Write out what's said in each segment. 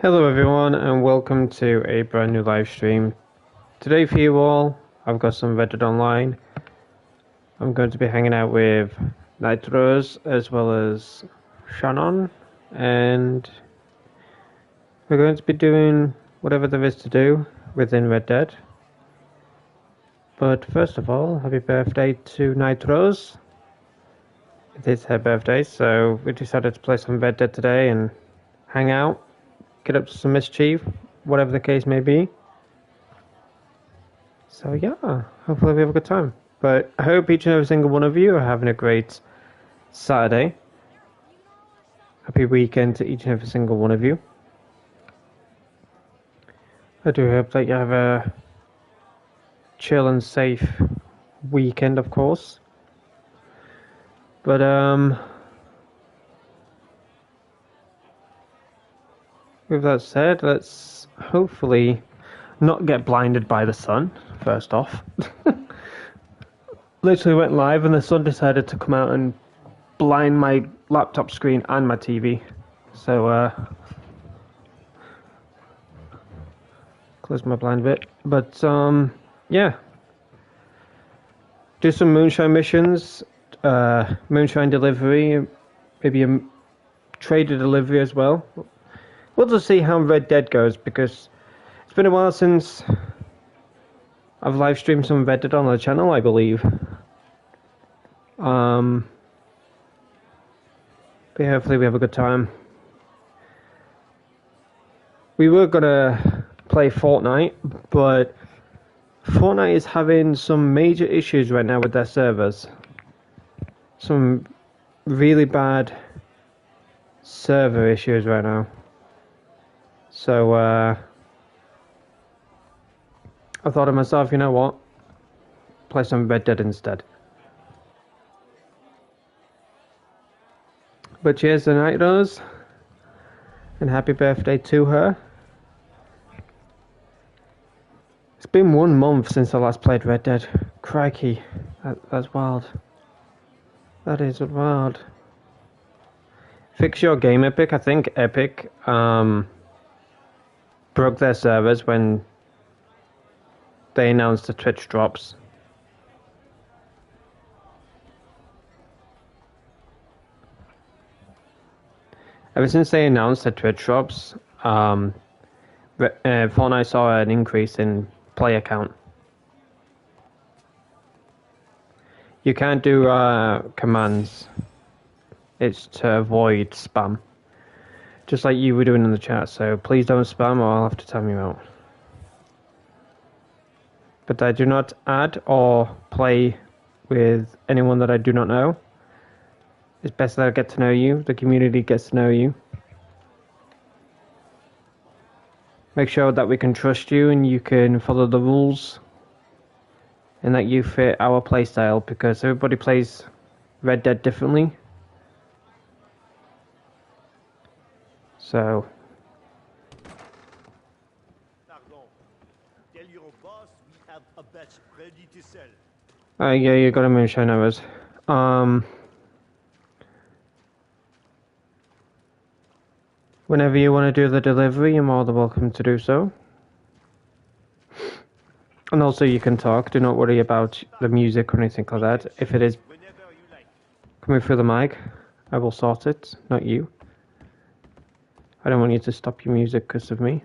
Hello everyone and welcome to a brand new live stream. Today for you all, I've got some Reddit online. I'm going to be hanging out with NightRose as well as Shannon, and we're going to be doing whatever there is to do within Red Dead. But first of all, happy birthday to NightRose. It is her birthday, so we decided to play some Red Dead today and hang out, get up to some mischief, whatever the case may be. So yeah, hopefully we have a good time. But I hope each and every single one of you are having a great Saturday. Happy weekend to each and every single one of you. I do hope that you have a chill and safe weekend, of course. But with that said, let's hopefully not get blinded by the sun, first off. Literally went live and the sun decided to come out and blind my laptop screen and my TV. So, close my blind bit. But, yeah. Do some moonshine missions, moonshine delivery, maybe a trader delivery as well. We'll just see how Red Dead goes, because it's been a while since I've live streamed some Red Dead on the channel, I believe. But hopefully we have a good time. We were gonna play Fortnite, but Fortnite is having some major issues right now with their servers. Some really bad server issues right now. So, I thought to myself, you know what? Play some Red Dead instead. But cheers to NightRose, and happy birthday to her. It's been 1 month since I last played Red Dead. Crikey, that's wild. That is wild. Fix Your Game Epic. I think Epic broke their servers when they announced the Twitch drops. Ever since they announced the Twitch drops, Fortnite saw an increase in player count. You can't do commands. It's to avoid spam. Just like you were doing in the chat, so please don't spam or I'll have to time you out. But I do not add or play with anyone that I do not know. It's best that I get to know you, the community gets to know you. Make sure that we can trust you and you can follow the rules. And that you fit our playstyle, because everybody plays Red Dead differently. So. Pardon. Tell your boss we have a batch ready to sell. Yeah, you got a moonshine hours. Whenever you want to do the delivery, you're more than welcome to do so. And also you can talk, do not worry about the music or anything like that. If it is coming through the mic, I will sort it, not you. I don't want you to stop your music because of me.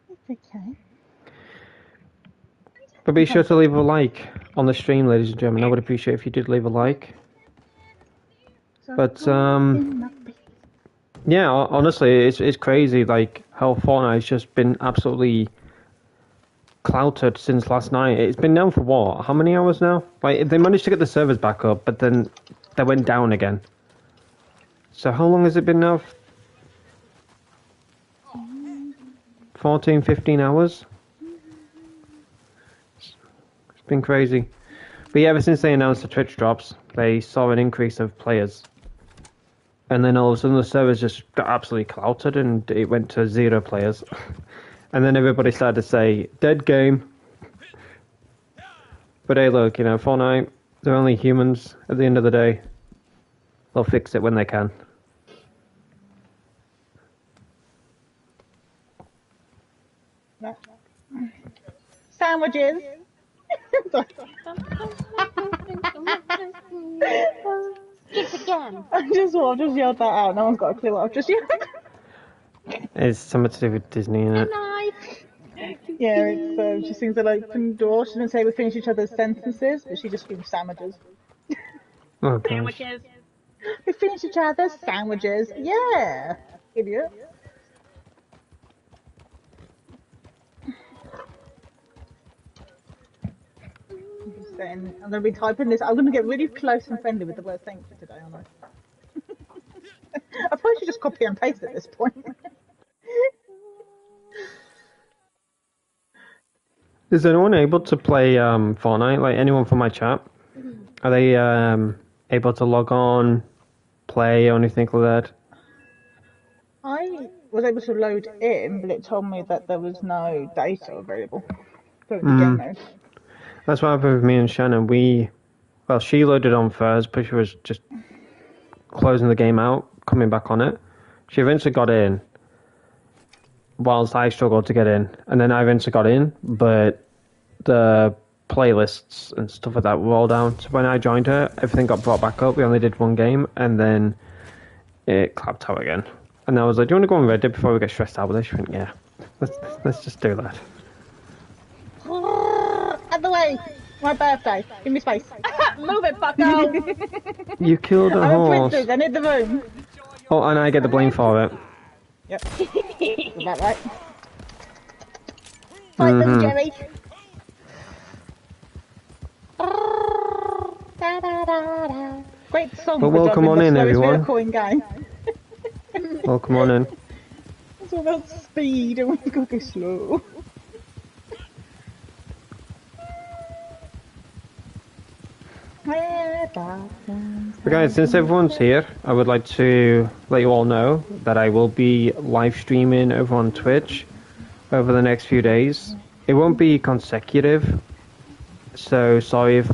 It's okay. But be sure to leave a like on the stream, ladies and gentlemen. I would appreciate if you did leave a like. But, yeah, honestly, it's crazy, like, how Fortnite has just been absolutely clouted since last night. It's been down for what? How many hours now? Like, they managed to get the servers back up, but then they went down again. So how long has it been now? 14, 15 hours? It's been crazy. But yeah, ever since they announced the Twitch drops, they saw an increase of players. And then all of a sudden the servers just got absolutely clouted and it went to 0 players. And then everybody started to say, dead game. But hey, look, you know, Fortnite, they're only humans at the end of the day. They'll fix it when they can. No. Sandwiches. Skip again. I just yelled that out. No one's got a clue what I've just yelled. It's something to do with Disney, innit? Knife. Yeah, it's she sings an open door. She doesn't say we finish each other's sentences, but she just screams sandwiches. Oh gosh. Sandwiches. We finish each other's sandwiches. Yeah, idiot. I'm just saying, I'm going to be typing this. I'm going to get really close and friendly with the word thank you today, aren't I? I probably should just copy and paste at this point. Is anyone able to play Fortnite? Like anyone from my chat? Are they able to log on, play, or anything like that? I was able to load in, but it told me that there was no data available for the game mode. That's what happened with me and Shannon. Well, she loaded on first, but she was just closing the game out, coming back on it. She eventually got in, whilst I struggled to get in, and then I eventually got in, but the playlists and stuff like that were all down. So when I joined her, everything got brought back up. We only did one game, and then it clapped out again. And I was like, "Do you want to go on Reddit before we get stressed out with this?" She went, "Yeah, let's just do that." Out the way! My birthday. Give me space. Move it, fucko. You killed a I'm a horse. princess. I need the room. Oh, and I get the blame for it. Yep. Is that right? Fight them, Jerry. Great song. But for welcome driving on the in, slowest everyone. vehicle in game. Well, come on in. It's all about speed and we've got to go slow. But guys, since everyone's here, I would like to let you all know that I will be live streaming over on Twitch over the next few days. It won't be consecutive, so sorry if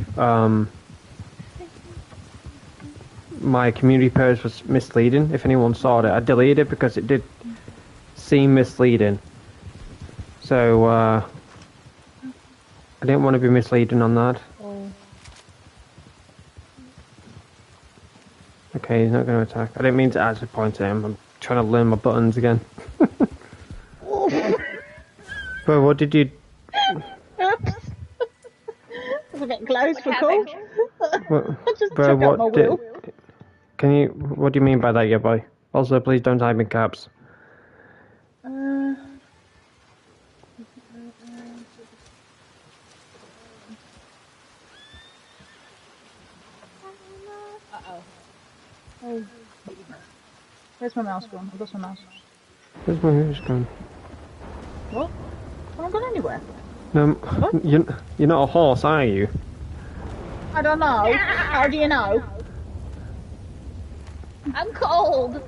my community post was misleading. If anyone saw it, I deleted it because it did seem misleading. So I didn't want to be misleading on that. Okay, he's not going to attack. I didn't mean to actually point at him. I'm trying to learn my buttons again. Bro, what did you... Oops. That's a bit close for cool. What, I just bro, took out my what did... wheel. Can you... What do you mean by that, yeah, boy? Also, please don't type in caps. Oh. Where's my mouse gone? I've lost my mouse. Where's my mouse gone? What? I haven't gone anywhere. No, you're not a horse, are you? I don't know. How do you know? I'm cold.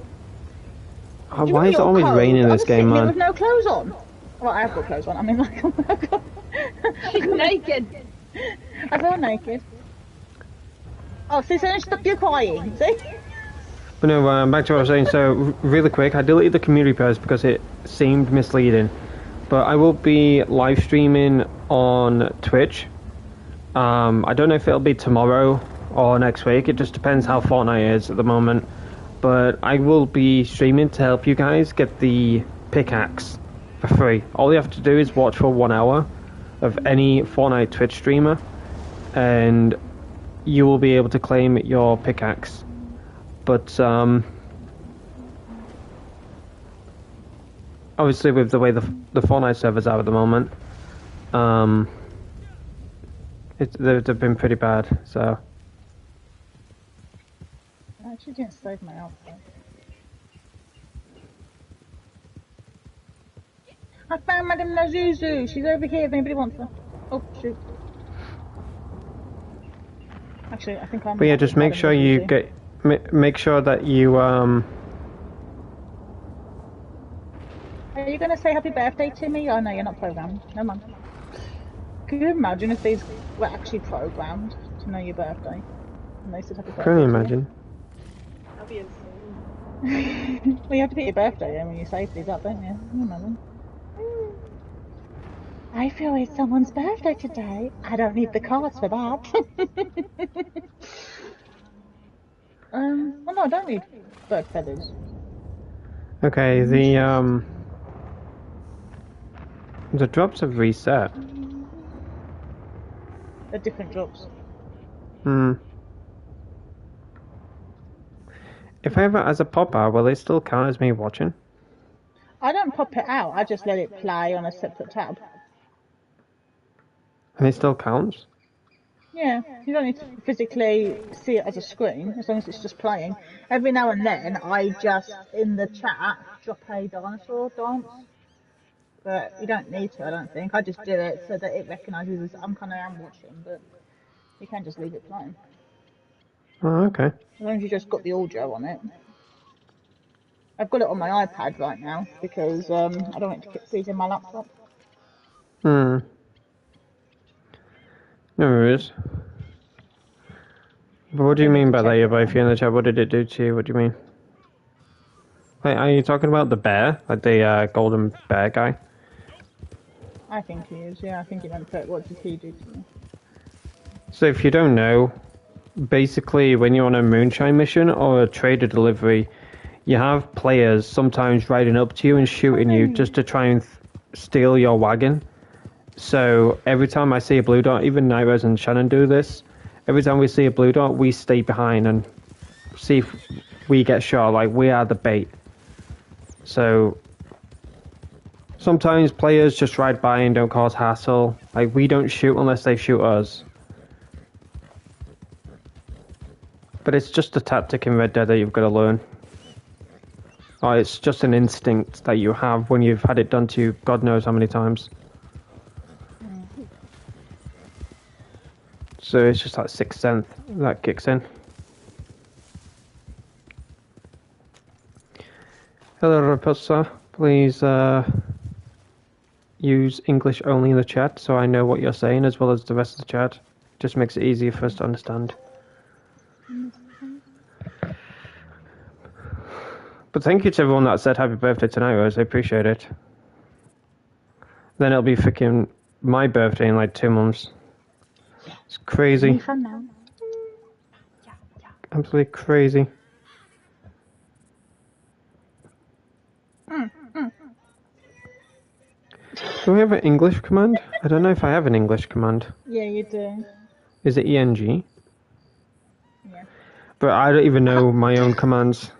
Oh, why is it always raining in this game, I'm man? sitting here with no clothes on. Well, I have got clothes on. I mean, like, She's naked. I feel naked. Oh, see, so stop you crying, see? But no, back to what I was saying. So, really quick, I deleted the community post because it seemed misleading. But I will be live streaming on Twitch. I don't know if it'll be tomorrow or next week. It just depends how Fortnite is at the moment. But I will be streaming to help you guys get the pickaxe for free. All you have to do is watch for 1 hour of any Fortnite Twitch streamer, and you will be able to claim your pickaxe. But obviously, with the way the Fortnite servers are at the moment, they've been pretty bad. So I actually didn't save my outfit. I found Madame Lazuzu. She's over here if anybody wants her. Oh, shoot. Actually, I think I'm... But yeah, just make sure you get... Make sure that you, Are you going to say happy birthday to me? Oh, no, you're not programmed. No, man. Can you imagine if these were actually programmed to know your birthday? And they said happy birthday. Can you imagine? That'd be insane. Well, you have to put your birthday in when you save these up, don't you? Can you imagine? I feel it's someone's birthday today. I don't need the cards for that. Oh no, I don't need bird feathers. Okay, the drops have reset. They're different drops. Hmm. If I have it as a pop-out, will it still count as me watching? I don't pop it out, I just let it play on a separate tab. And it still counts? Yeah, you don't need to physically see it as a screen, as long as it's just playing. Every now and then, I just, in the chat, drop a dinosaur dance. But you don't need to, I don't think. I just do it so that it recognises I'm kind of am watching, but you can just leave it playing. Oh, okay. As long as you just got the audio on it. I've got it on my iPad right now because I don't want it to get seized in my laptop. Hmm. No worries. But what do you mean by that, if you're in the chat? What did it do to you? What do you mean? Like, are you talking about the bear? Like the golden bear guy? I think he is, yeah. I think he meant to. What did he do to me? So if you don't know, basically when you're on a moonshine mission or a trader delivery, you have players sometimes riding up to you and shooting you just to try and steal your wagon. So every time I see a blue dot, even NightRose and Shannon do this, every time we see a blue dot, we stay behind and see if we get shot. Like, we are the bait. So sometimes players just ride by and don't cause hassle. Like, we don't shoot unless they shoot us. But it's just a tactic in Red Dead that you've got to learn. Or it's just an instinct that you have when you've had it done to you God knows how many times. So it's just that sixth sense that kicks in. Hello, Raposa. Please use English only in the chat so I know what you're saying as well as the rest of the chat. Just makes it easier for us to understand. But thank you to everyone that said happy birthday tonight, Rose. I appreciate it. Then it'll be freaking my birthday in like 2 months. It's crazy. Fun now. Absolutely crazy. Do we have an English command? I don't know if I have an English command. Yeah, you do. Is it ENG? Yeah. But I don't even know my own commands.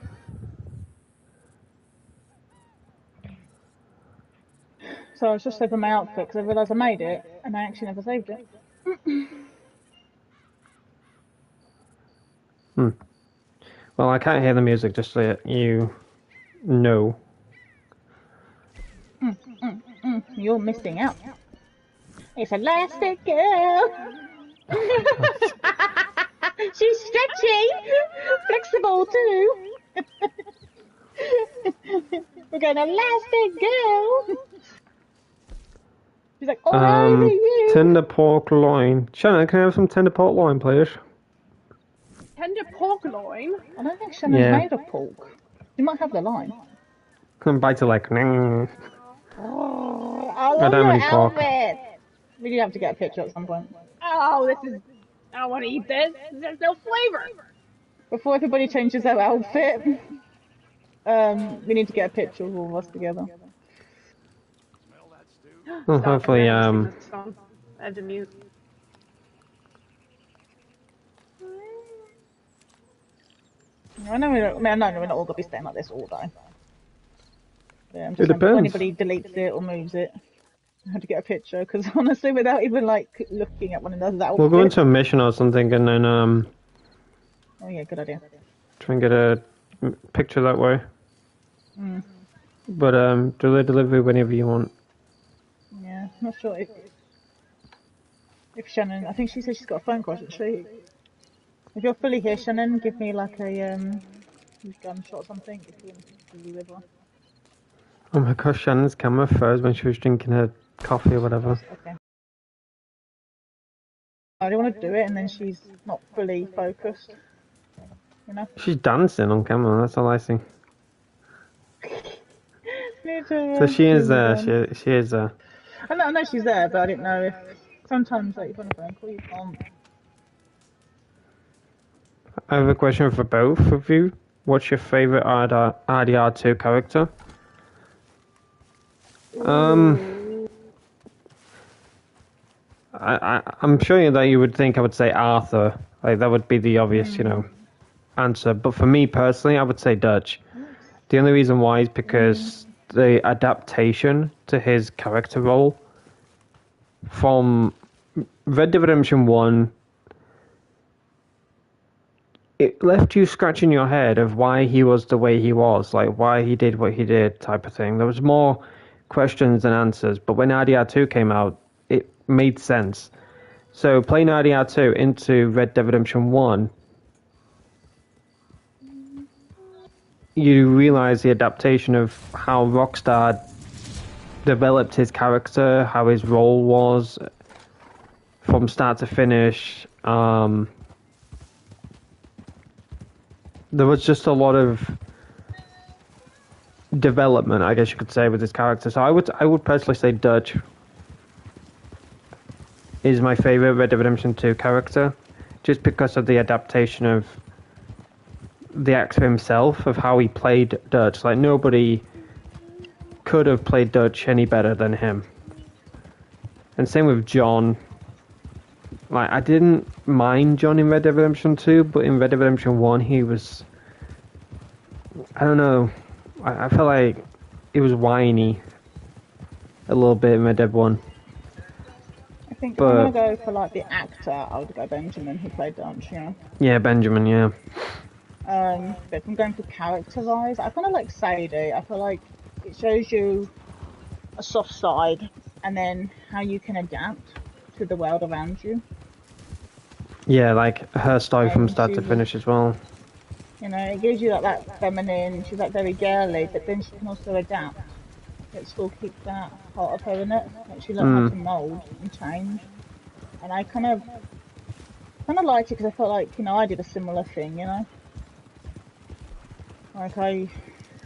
So I was just saving my outfit because I realised I made it and I actually never saved it. Well, I can't hear the music, just so you know. You're missing out. It's Elastic Girl. She's stretchy, flexible too. We're going Elastic Girl. She's like, all over you. Tender pork loin. Shannon, can I have some tender pork loin, please? Tender pork loin. I don't think Shannon's made of pork. You might have the line. Come bite it like. Oh, I love don't your eat pork. outfit. We do have to get a picture at some point. Oh, this is. I don't want to eat this. There's no flavor. Before everybody changes their outfit, we need to get a picture of all of us together. Well, hopefully, Add to mute. I know we're not all gonna be staying like this all day. Yeah, I'm It just saying, depends. if anybody deletes it or moves it, I have to get a picture because honestly, without even like looking at one another's outfit. we'll go into a mission or something and then Oh yeah, good idea. try and get a picture that way. But do the delivery whenever you want. Yeah, not sure if Shannon. I think she said she's got a phone call. Should she? If you're fully here, Shannon, give me like a gunshot or something if you want to deliver. Oh my gosh, Shannon's camera froze when she was drinking her coffee or whatever. Okay. I don't want to do it and then she's not fully focused. You know? She's dancing on camera, that's all I see. So she is there, she is there. I know she's there, but I didn't know if sometimes like on a phone call you can't. I have a question for both of you. What's your favorite RDR2 character? Ooh. I'm sure that you would think I would say Arthur. Like that would be the obvious, answer. But for me personally, I would say Dutch. The only reason why is because the adaptation to his character role from Red Dead Redemption 1, it left you scratching your head of why he was the way he was, like why he did what he did type of thing. There was more questions than answers, but when RDR2 came out, it made sense. So playing RDR2 into Red Dead Redemption 1, you realize the adaptation of how Rockstar developed his character, how his role was from start to finish. There was just a lot of development, I guess you could say, with his character. So I would personally say Dutch is my favorite Red Dead Redemption 2 character, just because of the adaptation of the actor himself, of how he played Dutch. Like nobody could have played Dutch any better than him. And same with John. Like, I didn't mind John in Red Dead Redemption 2, but in Red Dead Redemption 1, he was... I don't know. I felt like he was whiny a little bit in Red Dead 1. I think if I'm gonna go for like the actor, I would go Benjamin, who played Dutch. Yeah. Yeah, Benjamin, yeah. But if I'm going for character-wise, I kind of like Sadie. I feel like it shows you a soft side, and then how you can adapt to the world around you. Yeah, like her story from And start to finish as well. You know, it gives you that feminine. She's like very girly, but then she can also adapt. It still keeps that part of her in it. Like she learned how to mold and change. And I kind of liked it because I felt like I did a similar thing. Like I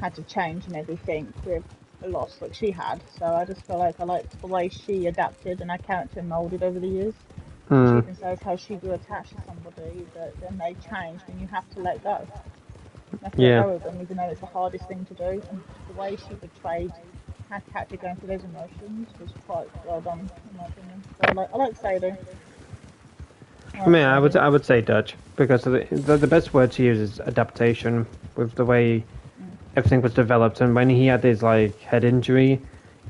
had to change and everything with a loss like she had. So I just felt like I liked the way she adapted and her character molded over the years. She even says how she grew attached to somebody, but then they changed and you have to let go. That's let go of them, even though it's the hardest thing to do. And the way she portrayed her character going through those emotions was quite well done, in my opinion. So I like Sadie. I mean, I would say Dutch, because the best word to use is adaptation, with the way everything was developed. And when he had his like head injury,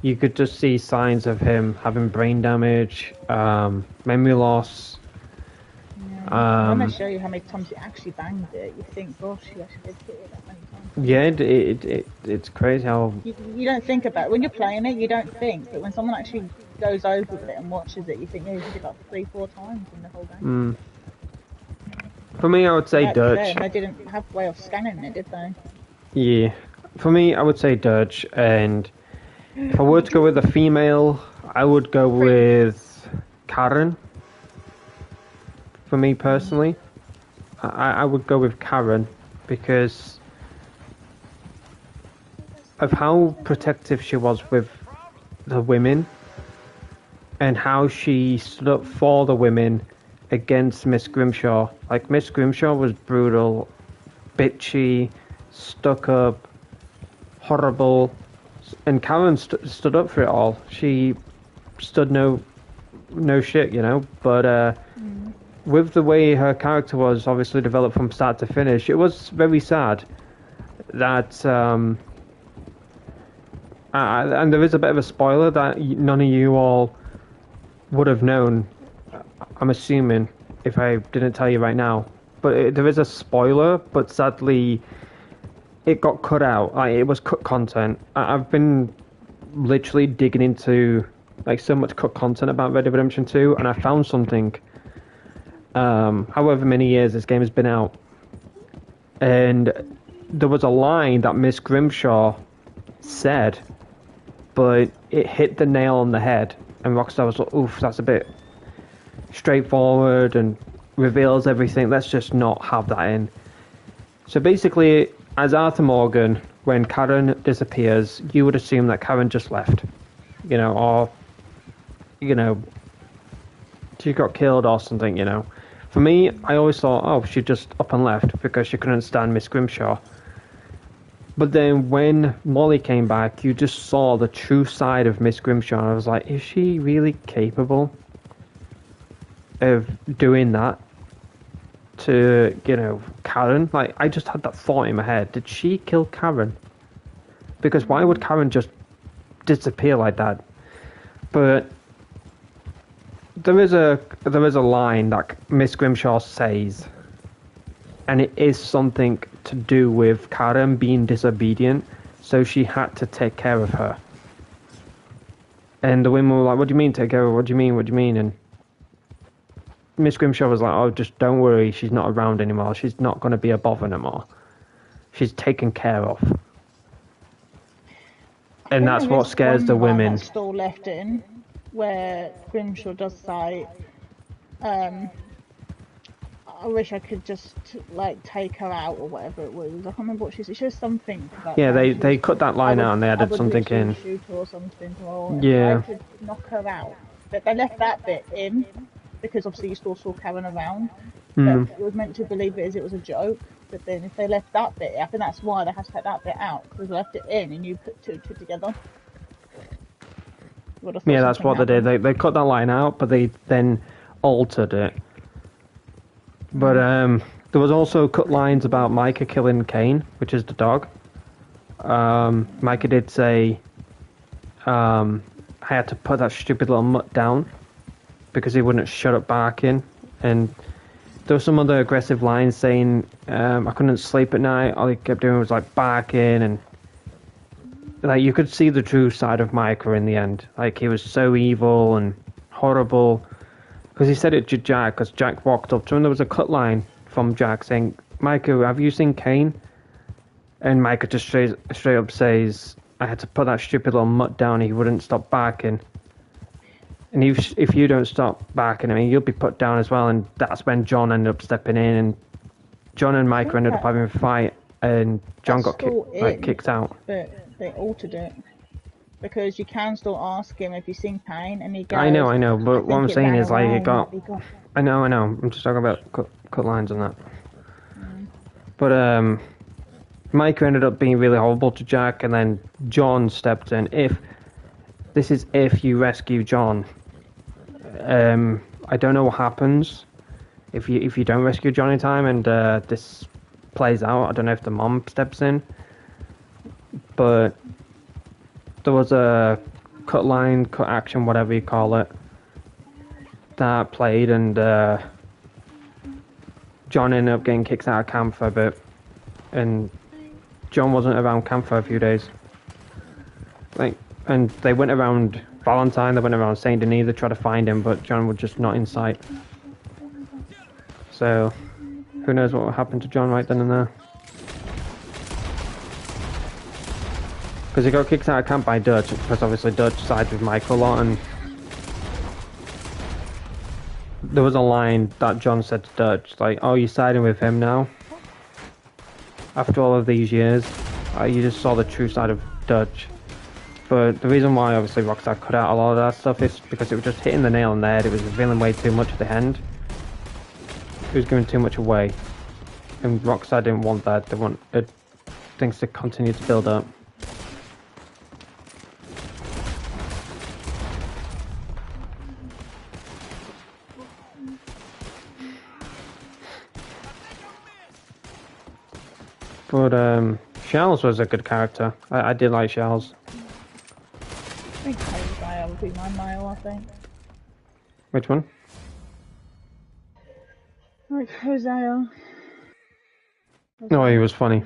you could just see signs of him having brain damage, memory loss. When they show you how many times he actually banged it, you think, gosh, he actually did hit it that many times. Yeah, it's crazy how... You don't think about it. When you're playing it, you don't think. But when someone actually goes over with it and watches it, you think, yeah, he did it like 3-4 times in the whole game. For me, I would say Dutch. And they didn't have a way of scanning it, did they? Yeah. For me, I would say Dutch, and if I were to go with a female, I would go with Karen. For me personally, I would go with Karen because of how protective she was with the women and how she stood up for the women against Miss Grimshaw. Like, Miss Grimshaw was brutal, bitchy, stuck up, horrible, and Karen stood up for it all. She stood no shit, but with the way her character was obviously developed from start to finish, it was very sad that and there is a bit of a spoiler that none of you all would have known, I'm assuming, if I didn't tell you right now. But there is a spoiler, but sadly it got cut out. Like, it was cut content. I've been literally digging into like so much cut content about Red Dead Redemption 2, and I found something. However many years this game has been out, and there was a line that Miss Grimshaw said, but it hit the nail on the head, and Rockstar was like, oof, that's a bit straightforward and reveals everything, let's just not have that in. So basically, as Arthur Morgan, when Karen disappears, you would assume that Karen just left, or you know, she got killed or something, you know. For me, I always thought, oh, she just up and left because she couldn't stand Miss Grimshaw. But then when Molly came back, you just saw the true side of Miss Grimshaw. And I was like, is she really capable of doing that to, you know, Karen? Like, I just had that thought in my head. Did she kill Karen? Because why would Karen just disappear like that? But there is a line that Miss Grimshaw says, and it is something to do with Karen being disobedient, so she had to take care of her. And the women were like, what do you mean take care of her? What do you mean? What do you mean? And Miss Grimshaw was like, oh, just don't worry, she's not around anymore. She's not going to be a bother anymore. She's taken care of. And that's what scares the women. That's still left in, where Grimshaw does say, I wish I could just like take her out or whatever it was. I can't remember what she said. She said something. Yeah, they cut that line out and they added something in. Shoot her or something. Or yeah. I could knock her out, but they left that bit in because obviously you still saw Karen around. But it was meant to believe it as it was a joke. But then if they left that bit, I think that's why they had to take that bit out because they left it in and you put two and two together. Yeah, that's what they did. They cut that line out, but they then altered it. But there was also cut lines about Micah killing Kane, which is the dog. Micah did say, I had to put that stupid little mutt down because he wouldn't shut up barking. And there were some other aggressive lines saying I couldn't sleep at night. All he kept doing was like barking, and like you could see the true side of Micah in the end. Like he was so evil and horrible. Because he said it to Jack, because Jack walked up to him. There was a cut line from Jack saying, Micah, have you seen Kane? And Micah just straight up says, I had to put that stupid little mutt down. He wouldn't stop barking. And if you don't stop barking, I mean, you'll be put down as well. And that's when John ended up stepping in. And John and Micah ended up having a fight. And John got kicked out. But they altered it. Because you can still ask him if you've seen Kane, and he goes... I know, but what I'm saying is, like, it got... I know, I'm just talking about cut lines and that. But, Micah ended up being really horrible to Jack, and then John stepped in. This is if you rescue John. I don't know what happens if you don't rescue John in time, and this plays out. I don't know if the mom steps in. But... there was a cut line, cut action, whatever you call it, that played, and John ended up getting kicked out of camp for a bit, and John wasn't around camp for a few days. Like, and they went around Valentine, they went around Saint Denis to try to find him, but John was just not in sight. So, who knows what happened to John right then and there. Because he got kicked out of camp by Dutch, because obviously Dutch sides with Michael a lot, and there was a line that John said to Dutch, like, oh, you're siding with him now? After all of these years, you just saw the true side of Dutch. But the reason why, obviously, Rockstar cut out a lot of that stuff is because it was just hitting the nail on the head. It was revealing way too much at the end. It was giving too much away. And Rockstar didn't want that. They wanted things to continue to build up. But Shells was a good character. I did like Shells. I think Hosea would be my male, I think. Which one? Like Hosea. No, he was funny.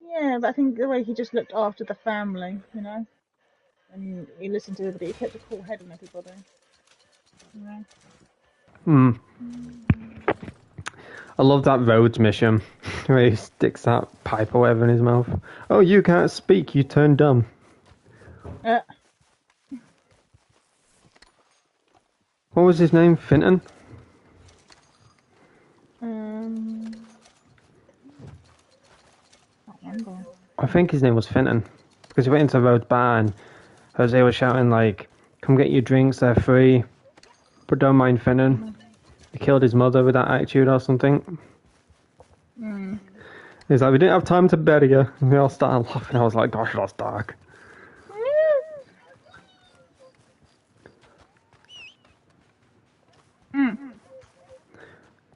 Yeah, but I think the way he just looked after the family, you know? And he listened to everybody, he kept a cool head on everybody. You know? I love that Rhodes mission where he sticks that pipe or whatever in his mouth. Oh, you can't speak, you turn dumb. What was his name? Finton? I can't remember. I think his name was Finton. Because he went into Rhodes' bar and Jose was shouting like, "Come get your drinks, they're free, but don't mind Finnan. He killed his mother with that attitude or something." He's like, "We didn't have time to bury her." And we all started laughing. I was like, "Gosh, that's dark."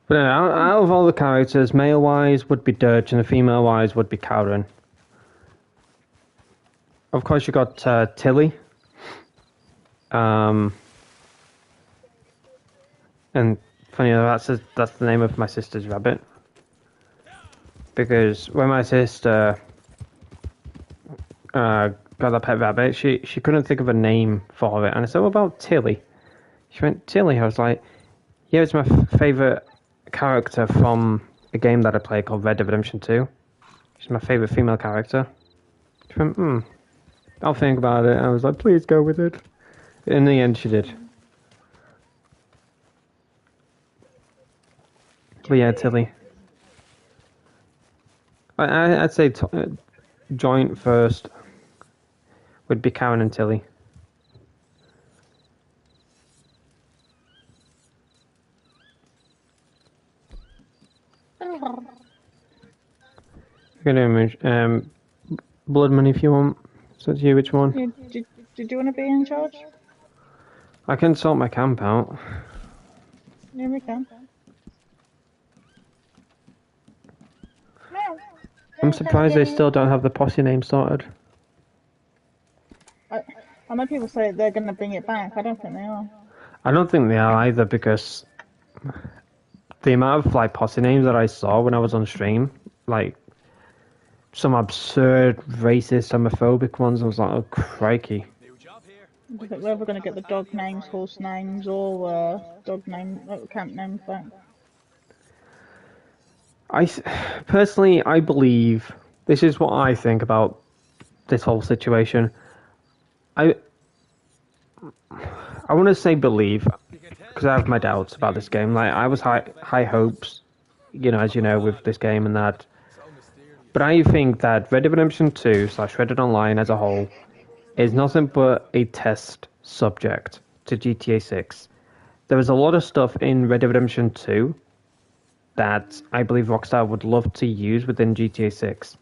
But out of all the characters, male-wise would be Dirge, and the female-wise would be Karen. Of course, you got Tilly. And funny enough, that's the name of my sister's rabbit. Because when my sister got a pet rabbit, she couldn't think of a name for it, and I said, "What about Tilly?" She went, "Tilly." I was like, "Yeah, it's my favourite character from a game that I play called Red Dead Redemption 2. She's my favourite female character." She went, "I'll think about it." I was like, "Please go with it." In the end, she did. But yeah, Tilly. I'd say joint first would be Karen and Tilly. I'm gonna image blood money if you want. So it's you, which one? Yeah, did you want to be in charge? I can sort my camp out. Yeah, we can. I'm surprised they still don't have the posse name sorted. I know people say they're going to bring it back. I don't think they are. I don't think they are either, because the amount of like posse names that I saw when I was on stream, like some absurd racist, homophobic ones, I was like, "Oh crikey." I think we're ever going to get the dog names, horse names, or camp names back. Personally, I believe, this is what I think about this whole situation. I want to say believe, because I have my doubts about this game. Like, I was high hopes, as you know, with this game and that. But I think that Red Dead Redemption 2 / Red Dead Online as a whole is nothing but a test subject to GTA 6. There was a lot of stuff in Red Dead Redemption 2 that I believe Rockstar would love to use within GTA 6.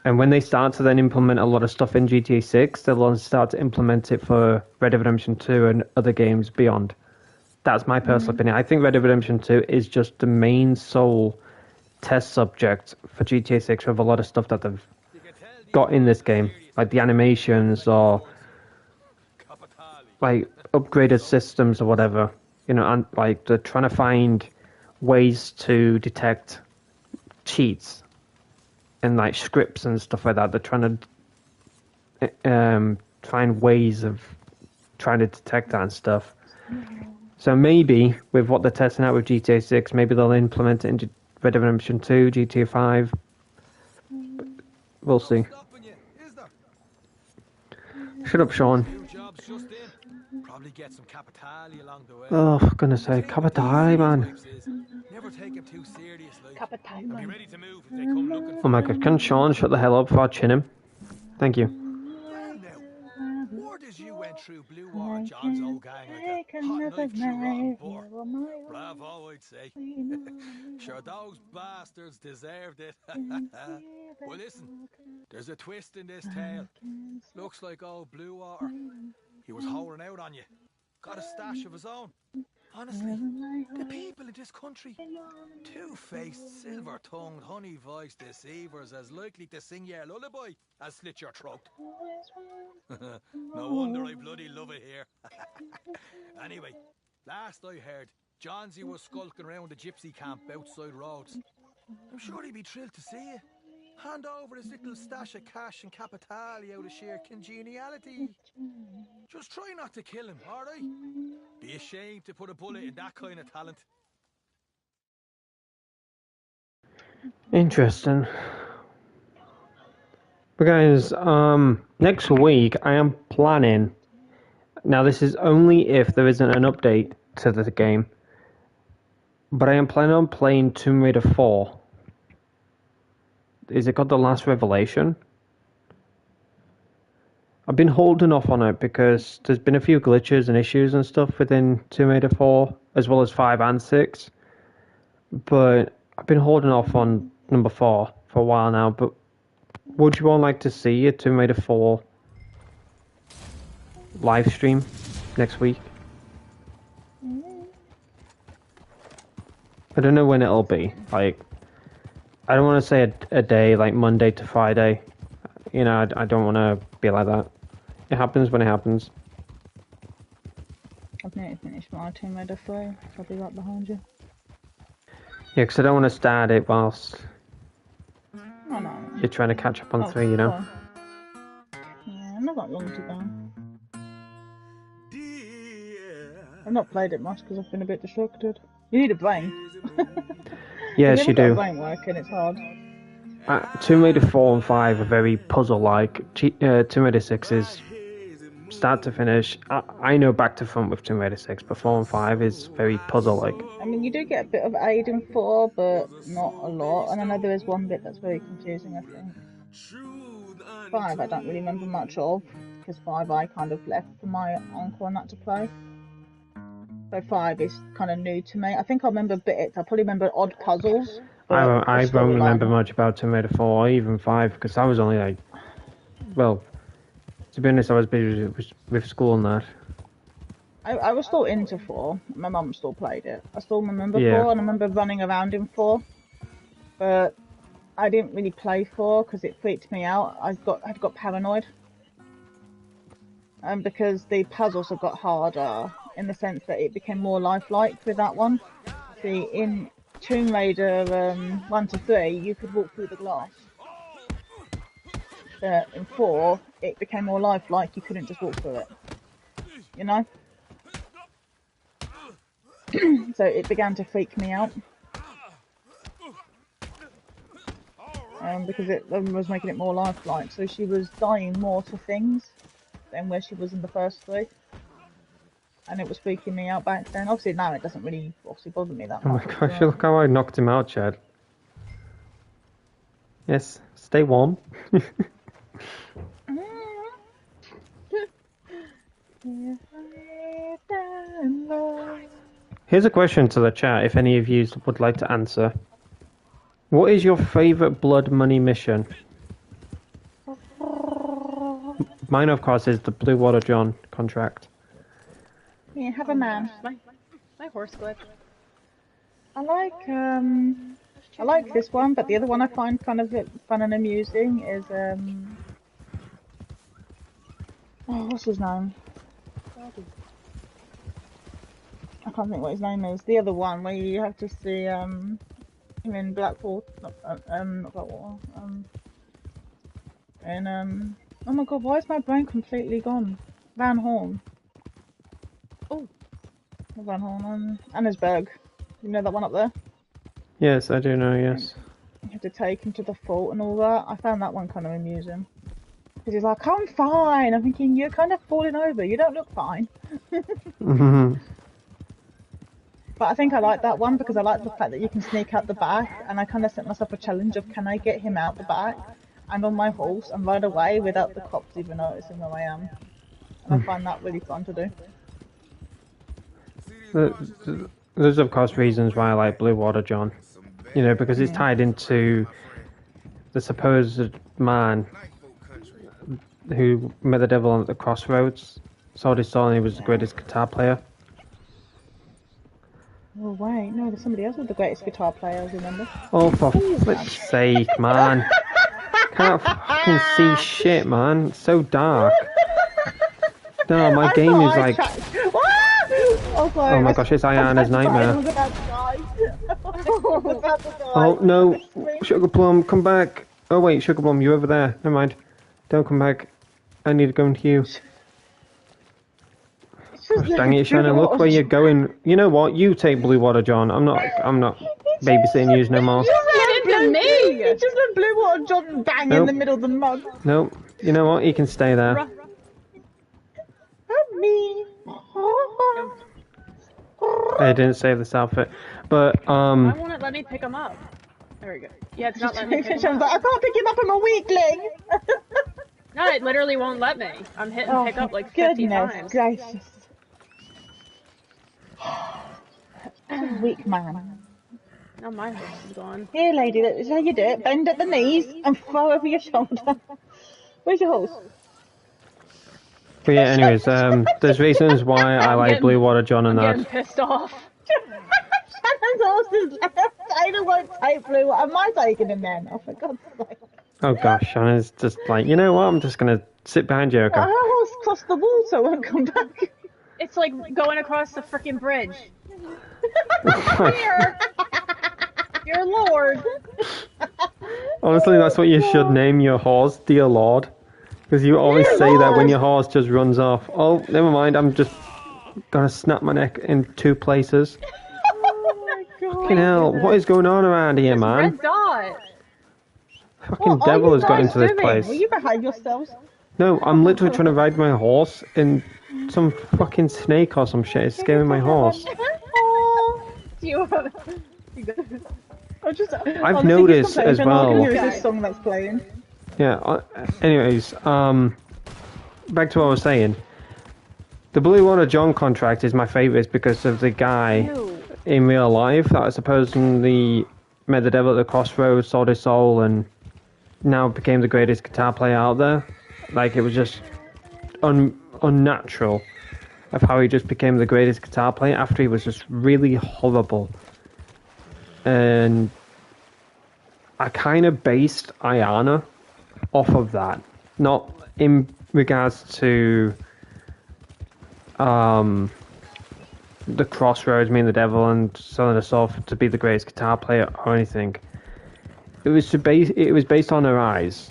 And when they start to then implement a lot of stuff in GTA 6, they'll start to implement it for Red Dead Redemption 2 and other games beyond. That's my personal opinion. I think Red Dead Redemption 2 is just the main sole test subject for GTA 6 with a lot of stuff that they've got in this game. Like the animations or like upgraded systems or whatever. And like they're trying to find ways to detect cheats and like scripts and stuff like that. They're trying to find ways of trying to detect that and stuff. So maybe with what they're testing out with GTA 6, maybe they'll implement it into Red Dead Redemption 2, GTA 5. We'll see. Shut up, Sean. Probably get some capitali along the way. Oh, for goodness sake, capitali, man. Never take him too seriously. Cup of time. Be ready to move if they come looking for Oh my god, can Sean shut the hell up before I chin him? Thank you. Well now, word is you went through Blue Water John's old gang like a hot Another knife through rotten night, butter. you're my Bravo, I'd say. Sure, those bastards deserved it. Well, listen, there's a twist in this tale. Looks like old Blue Water. He was holding out on you. Got a stash of his own. Honestly, the people in this country, two-faced, silver-tongued, honey-voiced deceivers as likely to sing your lullaby as slit your throat. No wonder I bloody love it here. Anyway, last I heard, Johnsy was skulking around the gypsy camp outside Rhodes. I'm sure he'd be thrilled to see you. Hand over his little stash of cash and capitali out of sheer congeniality. Just try not to kill him, alright? Be ashamed to put a bullet in that kind of talent. Interesting. But guys, next week I am planning. Now this is only if there isn't an update to the game. But I am planning on playing Tomb Raider 4. Is it called The Last Revelation? I've been holding off on it because there's been a few glitches and issues and stuff within Tomb Raider 4, as well as 5 and 6. But I've been holding off on number 4 for a while now. But would you all like to see a Tomb Raider 4 live stream next week? I don't know when it'll be. Like, I don't want to say a day, like Monday to Friday. You know, I don't want to be like that. It happens when it happens. I've nearly finished my Tomb Raider 3. I'll be right behind you. Yeah, because I don't want to start it whilst Oh no. you're trying to catch up on 3, you know? Fine. Yeah, I've not got long to go. I've not played it much because I've been a bit distracted. You need a brain. Yes, you do. Brain working, it's hard. Tomb Raider 4 and 5 are very puzzle-like. Tomb Raider 6 is start to finish. I know back to front with Tomb Raider 6, but 4 and 5 is very puzzle-like. I mean, you do get a bit of aid in 4, but not a lot. And I know there is one bit that's very confusing, I think. 5 I don't really remember much of, because 5 I kind of left for my uncle and that to play. So 5 is kind of new to me. I think I remember bits. I probably remember odd puzzles. I won't remember much about Tomb Raider 4 or even 5 because I was only like, well, to be honest, I was busy with school and that. I was still into 4. My mum still played it. I still remember 4 Yeah. and I remember running around in 4. But I didn't really play 4 because it freaked me out. I got paranoid. Because the puzzles have got harder in the sense that it became more lifelike with that one. See, in Tomb Raider 1 to 3, you could walk through the glass. But in 4, it became more lifelike, you couldn't just walk through it. You know? So it began to freak me out. Because it was making it more lifelike. So she was dying more to things than where she was in the first 3. And it was freaking me out back then. Obviously now it doesn't really bother me that Oh much. my gosh, look how I knocked him out, Chad. Yes, stay warm. Here's a question to the chat, if any of you would like to answer. What is your favourite Blood Money mission? Mine, of course, is the Blue Water John contract. Yeah, have a man. My horse clip. I like this one, but the other one I find kind of fun and amusing is oh, what's his name? I can't think what his name is. The other one where you have to see him in Blackwater, not Blackwater, and oh my god, why is my brain completely gone? Van Horn. Oh, Van Horn, Annesburg. You know that one up there? Yes, I do know, yes. You have to take him to the fort and all that. I found that one kind of amusing. Because he's like, I'm fine. I'm thinking, you're kind of falling over. You don't look fine. But I think I like that one because I like the fact that you can sneak out the back. And I kind of set myself a challenge of, can I get him out the back and on my horse and ride away without the cops even noticing where I am. And I find that really fun to do. There's, of course, reasons why I like Blue Water John. You know, because it's tied into the supposed man who met the devil at the crossroads, sold his soul, and he was the greatest guitar player. Oh wait, no, there's somebody else with the greatest guitar player, I remember. Oh, for flip's sake, man. Can't fucking see shit, man. It's so dark. No, my game is like... Oh my gosh, it's Ayana's nightmare. Oh no, Sugar Plum, come back. Oh wait, Sugar Plum, you're over there. Never mind. Don't come back. I need to go into you. Gosh, dang it, Shannon, look where you're going. You know what? You take Blue Water John. I'm not babysitting you no more. You just let Blue Water John bang in the middle of the mud. Nope. You know what? He can stay there. Help me. I didn't save this outfit. But, why won't it let me pick him up? There we go. Yeah, it's not letting me pick him up. I can't pick him up, I'm a weakling. No, it literally won't let me. I'm hitting Oh, pick up my like 50 goodness times. gracious. Weak man. Now my horse is gone. Here, lady, this is how you do it. Bend at the knees and throw over your shoulder. Where's your horse? But yeah, anyways, there's reasons why I like Blue Water John and I'm getting that. pissed off. Shannon's horse is left. Ada won't take Blue Water. Am I taking him then? Oh, for God's sake. Oh gosh, Shannon's just like, you know what, I'm just gonna sit behind Jericho. Well, her horse crossed the water, won't come back. It's like going across the freaking bridge. Here. Dear Lord. Honestly, that's what you should name your horse, Dear Lord. Because you always Dear say that when Lord. your horse just runs off. Oh, never mind, I'm just gonna snap my neck in 2 places. Oh my God. Fucking hell, what is going on around here, man? Red dot. Fucking What devil are has you got guys into this doing? place. Will you behave yourselves? No, I'm literally trying to ride my horse and some fucking snake or some shit is scaring my horse. Oh. Do you I've noticed as All I can well. hear is this song that's playing. Yeah, anyways, back to what I was saying. The Blue Water John contract is my favourite because of the guy in real life that supposedly met the devil at the crossroads, sold his soul, and now became the greatest guitar player out there. Like, it was just unnatural of how he just became the greatest guitar player after he was just really horrible. And I kind of based Ayana off of that. Not in regards to the crossroads, me and the devil, and selling us off to be the greatest guitar player or anything. It was based on her eyes.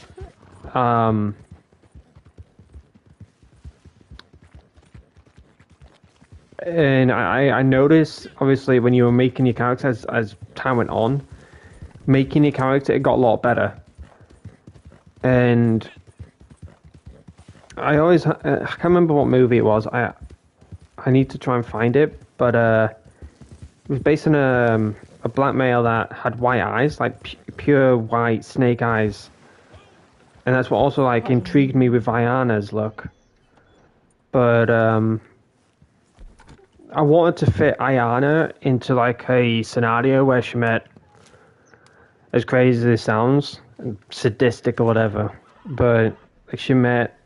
And I noticed, obviously, when you were making your character as time went on, making your character, it got a lot better. And I always, I can't remember what movie it was. I need to try and find it, but it was based on a black male that had white eyes, like pure white snake eyes. And that's what also like intrigued me with Ayana's look. But I wanted to fit Ayana into like a scenario where she met, as crazy as it sounds, sadistic or whatever, but like she met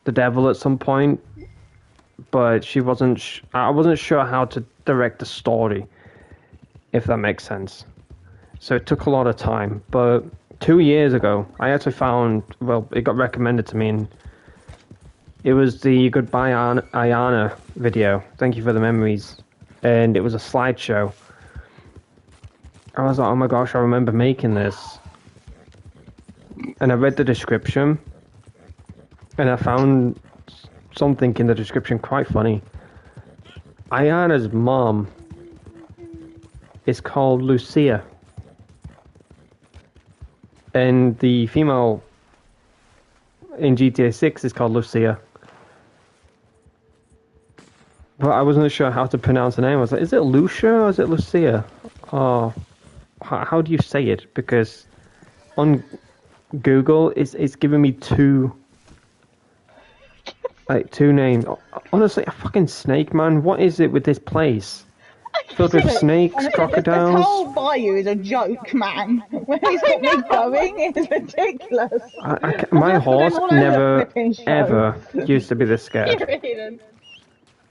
the devil at some point, but she wasn't. I wasn't sure how to direct the story, if that makes sense. So it took a lot of time. But 2 years ago, I actually found. Well, it got recommended to me, and it was the Goodbye Ayana video. Thank you for the memories, and it was a slideshow. I was like, oh my gosh, I remember making this. And I read the description, and I found something in the description quite funny. Ayana's mom is called Lucia, and the female in GTA 6 is called Lucia. But I wasn't sure how to pronounce the name. I was like, is it Lucia or is it Lucia? Oh, how do you say it? Because on Google, it's giving me two names. Honestly, a fucking snake, man. What is it with this place? Filled with snakes, Honestly, crocodiles. This whole bayou is a joke, man. Where he's got me going is ridiculous. My I'm horse all over the never, flipping show. ever used to be this scared.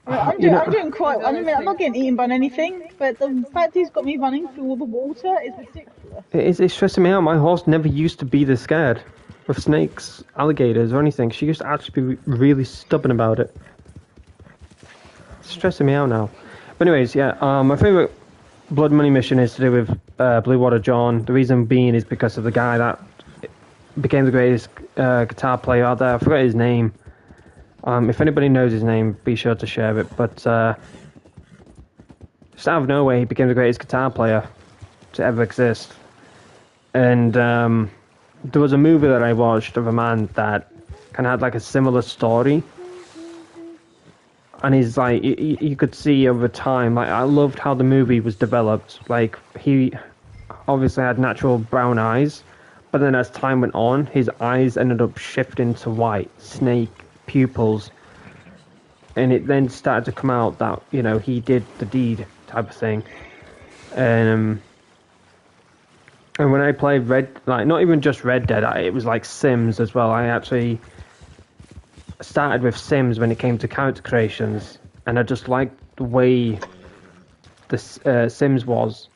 I'm doing quite. I mean, I'm not getting eaten by anything, but the fact he's got me running through all the water is ridiculous. It's stressing me out. My horse never used to be this scared of snakes, alligators, or anything. She used to actually be really stubborn about it. It's stressing me out now. But anyways, yeah, my favourite Blood Money mission is to do with Blue Water John. The reason being is because of the guy that became the greatest guitar player out there. I forgot his name. If anybody knows his name, be sure to share it. But just out of nowhere, he became the greatest guitar player to ever exist. And there was a movie that I watched of a man that kind of had like a similar story. And he's like, you could see over time, like, I loved how the movie was developed. Like, he obviously had natural brown eyes, But then as time went on, his eyes ended up shifting to white, snake pupils. And it then started to come out that, you know, he did the deed type of thing. And when I played not even just Red Dead, it was like Sims as well. I actually started with Sims when it came to character creations. And I just liked the way the Sims was,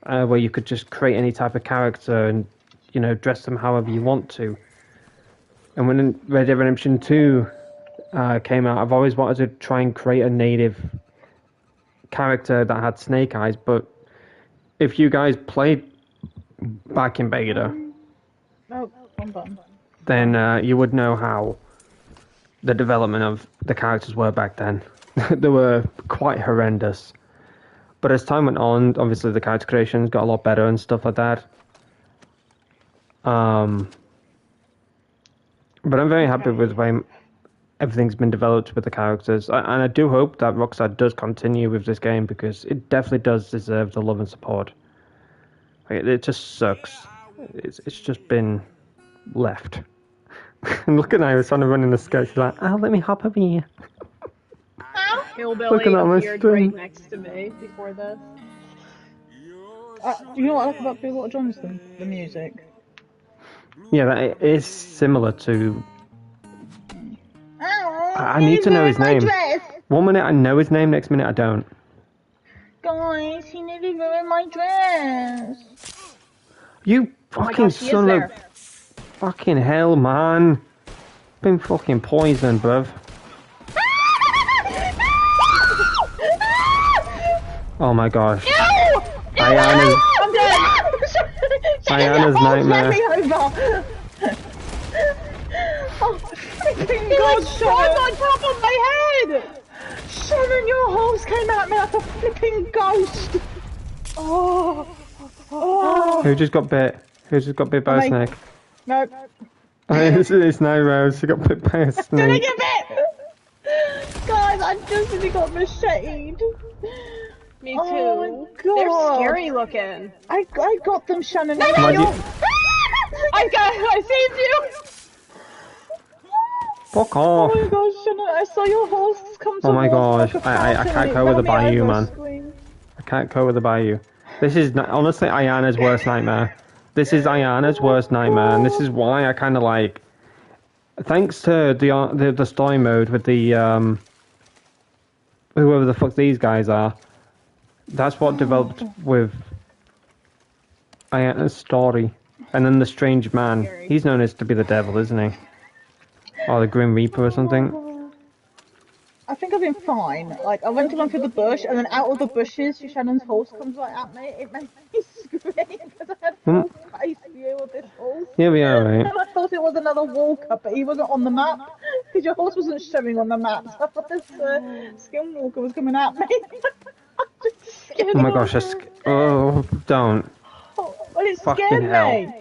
where you could just create any type of character and, you know, dress them however you want to. And when Red Dead Redemption 2 came out, I've always wanted to try and create a native character that had snake eyes. But if you guys played back in beta, then you would know how the development of the characters were back then. They were quite horrendous. But as time went on, obviously the character creations got a lot better and stuff like that. But I'm very happy with the way everything's been developed with the characters. And I do hope that Rockstar does continue with this game, because it definitely does deserve the love and support. Like, it just sucks. It's just been left. And look at Iris trying to run in the skirt. She's like, oh, let me hop over here. Hillbilly appeared right next to me before this. Do you know what I like about Blue Water Johnson? The music. Yeah, that is similar to... Oh, I need to know his name. Dress. 1 minute I know his name, next minute I don't. Guys, he nearly ruined my dress. You fucking son of... Fucking hell, man. Been fucking poisoned, bruv. Oh my gosh. Ayana's... I'm dead. Ayana's nightmare. Oh, God, Shannon, on top of my head! Shannon, your horse came at me like a flipping ghost! Oh. Who just got bit? Who just got bit by a snake? No. It's NightRose. She got bit by a snake. Did I get bit? Guys, I just really got macheted. Me too. Oh my God. They're scary looking. I got them, Shannon. No, I saved you! Fuck off. Oh my gosh, Shannon, I saw your horse come towards. Oh my gosh, I can't go with the bayou, man. I can't go with the bayou. This is honestly Ayana's worst nightmare. This is Ayana's worst nightmare, and this is why I kind of like... Thanks to the story mode with the... whoever the fuck these guys are. That's what developed with Ayana's story. And then the strange man. He's known as to be the devil, isn't he? Or the Grim Reaper or something. I think I've been fine. Like, I went to run through the bush, and then out of the bushes, Shannon's horse comes right at me. It made me scream, because I had full face view of this horse. Yeah, we are, right? And I thought it was another walker, but he wasn't on the map, because your horse wasn't showing on the map. So I thought this skinwalker was coming at me. Oh my gosh, oh, don't. Oh, well, it Fucking scared hell. me.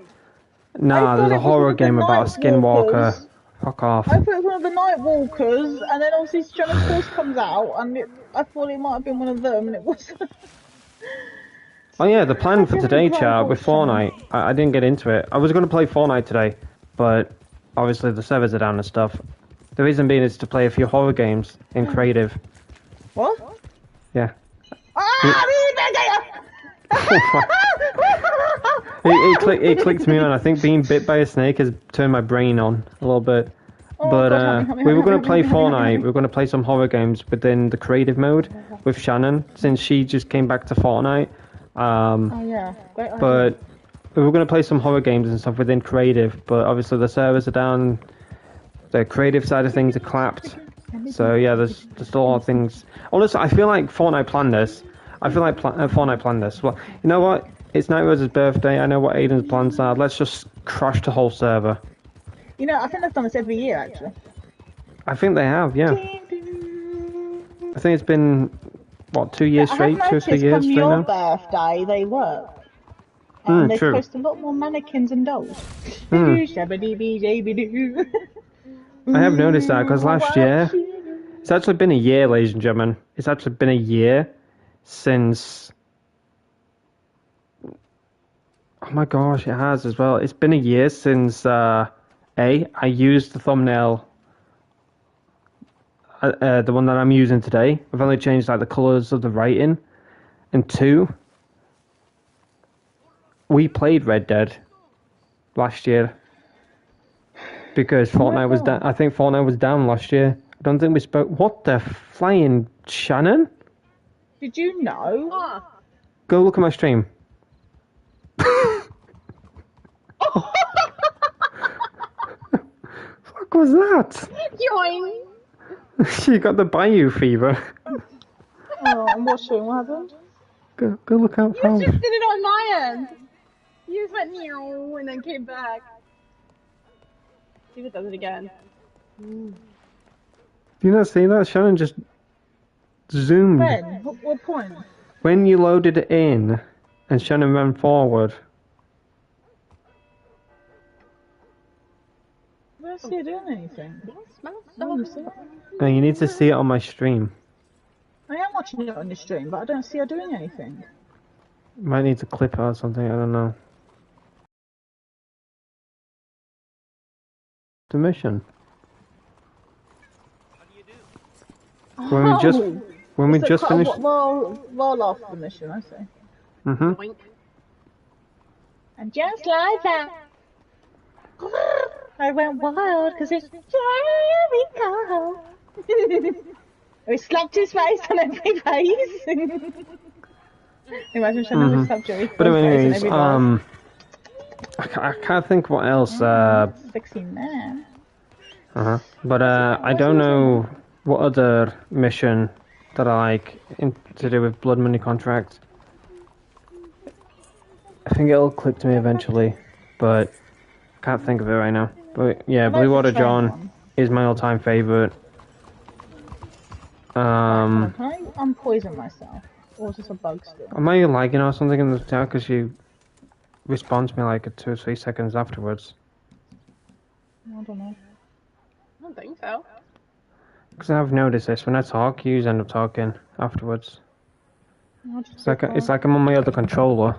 Nah, there's a horror game about a skinwalker. Fuck off. I thought it was one of the night walkers, and then obviously Shannon's horse comes out, and I thought it might have been one of them, and it wasn't. Oh yeah, the plan for today, chat, with Fortnite. I didn't get into it. I was going to play Fortnite today, but obviously the servers are down and stuff. The reason being is to play a few horror games in creative. What? Yeah. It clicked me on. I think being bit by a snake has turned my brain on a little bit. But we were going to play Fortnite. We were going to play some horror games within the creative mode with Shannon, since she just came back to Fortnite. Oh yeah. But we were going to play some horror games and stuff within creative, but obviously the servers are down. The creative side of things are clapped. So yeah, there's still a lot of things. Honestly, I feel like Fortnite planned this. Fortnite planned this. Well, you know what? It's NightRose's birthday. I know what Aiden's plans are. Let's just crash the whole server. You know, I think they've done this every year, actually. I think they have, yeah. I think it's been, what, 2 years straight? 2 or 3 years straight now? Your birthday, they work. And they true. post a lot more mannequins and dolls. I have noticed that, because last year... It's actually been a year, ladies and gentlemen. It's actually been a year since Oh my gosh, it has as well. It's been a year since I used the thumbnail, the one that I'm using today. I've only changed like the colors of the writing, and two, we played Red Dead last year because Fortnite was down. I think Fortnite was down last year. I don't think we spoke. What the flying Shannon? Did you know? Ah, Go look at my stream. What was that? yoing! She got the Bayou fever. Oh, and what's doing? What happened? Go look out. You just did it on my end. You just went meow and then came back. See if it does it again. Do you not see that? Shannon just zoomed. When? What point? When you loaded it in and Shannon ran forward. I don't see it doing anything. No, you need to see it on my stream. I am watching it on the stream, but I don't see her doing anything. Might need to clip it or something, I don't know. The mission. When we just finished. Roll off the mission, I say. Boink. And just like that, I went wild because it's Jericho. We slapped his face on every face. Imagine Shannon with slap Jericho's But anyways, face on every I can't think what else. Sexy man. But I don't know what other mission that I like to do with Blood Money Contract. I think it'll click to me eventually, but can't think of it right now. But yeah, Blue Water John is my all-time favorite. Can I unpoison myself? Or is this a bug still? Am I lagging or something in the chat because you respond to me like 2 or 3 seconds afterwards? I don't know. I don't think so. Because I've noticed this, when I talk, you end up talking afterwards. It's like I'm on my other controller.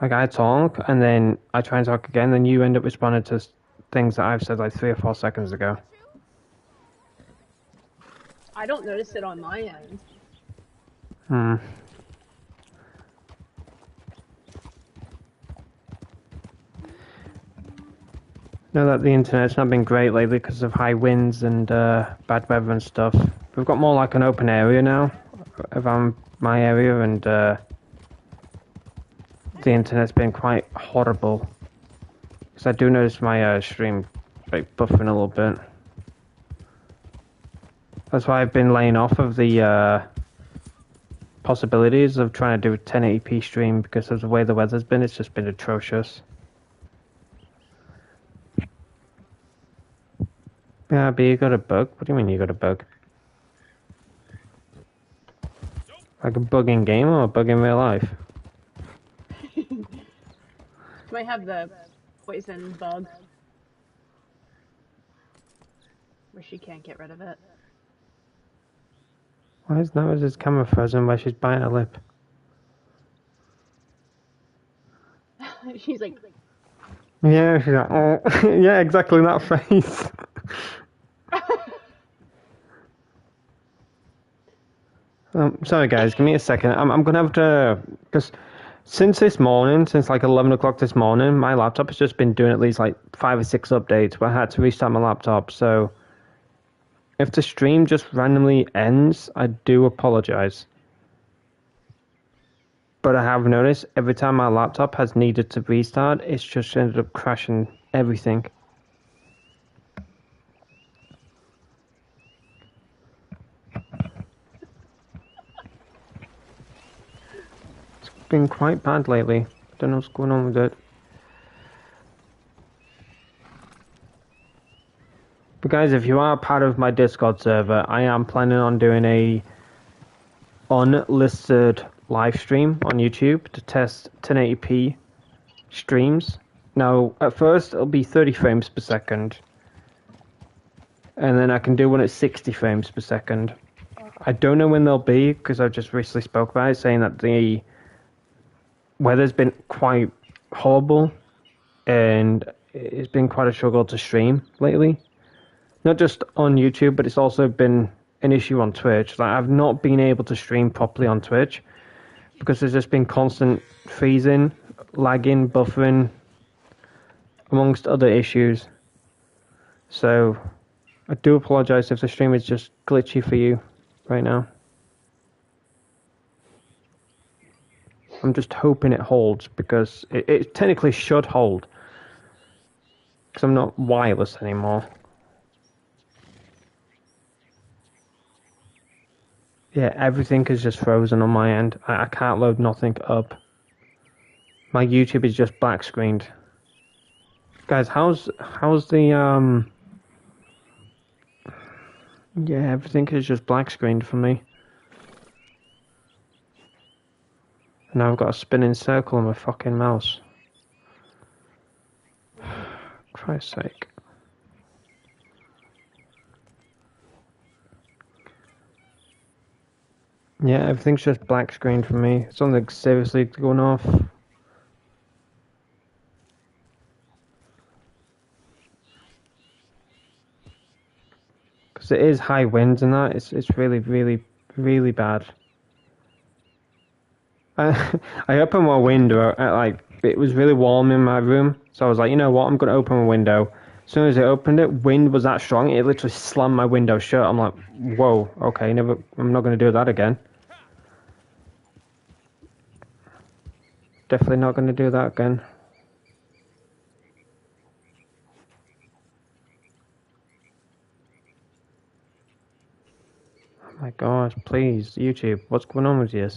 Like I talk, and then I try and talk again, then you end up responding to things that I've said like 3 or 4 seconds ago. I don't notice it on my end. Know that the internet's not been great lately because of high winds and bad weather and stuff. We've got more like an open area now around my area, and the internet's been quite horrible. Because I do notice my stream like buffering a little bit. That's why I've been laying off of the possibilities of trying to do a 1080p stream because of the way the weather's been. It's just been atrocious. Yeah, but you got a bug? What do you mean you got a bug? Like a bug in game or a bug in real life? Might have the poison bug. Where she can't get rid of it. Why is NightRose's camera frozen while she's biting her lip? She's like... Yeah, she's like, oh. Yeah, exactly that face. Sorry guys, give me a second. I'm gonna have to, because since this morning, since like 11 o'clock this morning, my laptop has just been doing at least like 5 or 6 updates where I had to restart my laptop, so if the stream just randomly ends, I do apologize. But I have noticed every time my laptop has needed to restart, it's just ended up crashing everything. It's been quite bad lately. Don't know what's going on with it. But guys, if you are part of my Discord server, I am planning on doing a unlisted live stream on YouTube to test 1080p streams. Now, at first it'll be 30 frames per second, and then I can do one at 60 frames per second. I don't know when they'll be because I've just recently spoke about it, saying that the weather's been quite horrible, and it's been quite a struggle to stream lately. Not just on YouTube, but it's also been an issue on Twitch. Like, I've not been able to stream properly on Twitch because there's just been constant freezing, lagging, buffering, amongst other issues. So I do apologize if the stream is just glitchy for you right now. I'm just hoping it holds, because it technically should hold, because I'm not wireless anymore. Yeah, everything is just frozen on my end. I can't load nothing up. My YouTube is just black screened. Guys, how's the yeah, everything is just black screened for me. And now I've got a spinning circle on my fucking mouse. Christ's sake. Yeah, everything's just black screen for me. Something seriously going off. Because it is high winds and that. It's really, really, really bad. I opened my window at, like, it was really warm in my room. So I was like, you know what, I'm going to open my window. As soon as I opened it, wind was that strong, it literally slammed my window shut. I'm like, whoa, okay, I'm not going to do that again. Definitely not going to do that again. Oh my gosh, please, YouTube, what's going on with you?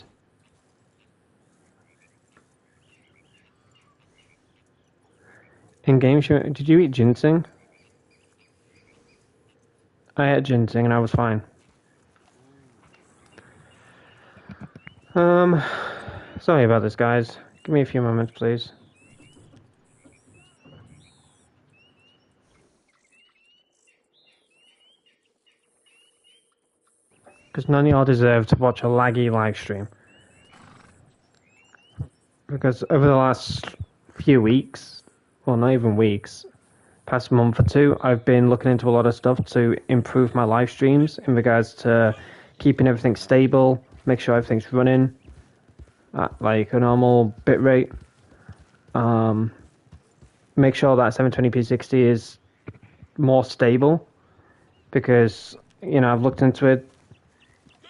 In game show, did you eat ginseng? I ate ginseng and I was fine. Sorry about this, guys. Give me a few moments, please. Because none of y'all deserve to watch a laggy live stream. Because over the last few weeks, well, not even weeks, past month or two, I've been looking into a lot of stuff to improve my live streams in regards to keeping everything stable, make sure everything's running at like a normal bitrate. Make sure that 720p 60 is more stable, because, you know, I've looked into it,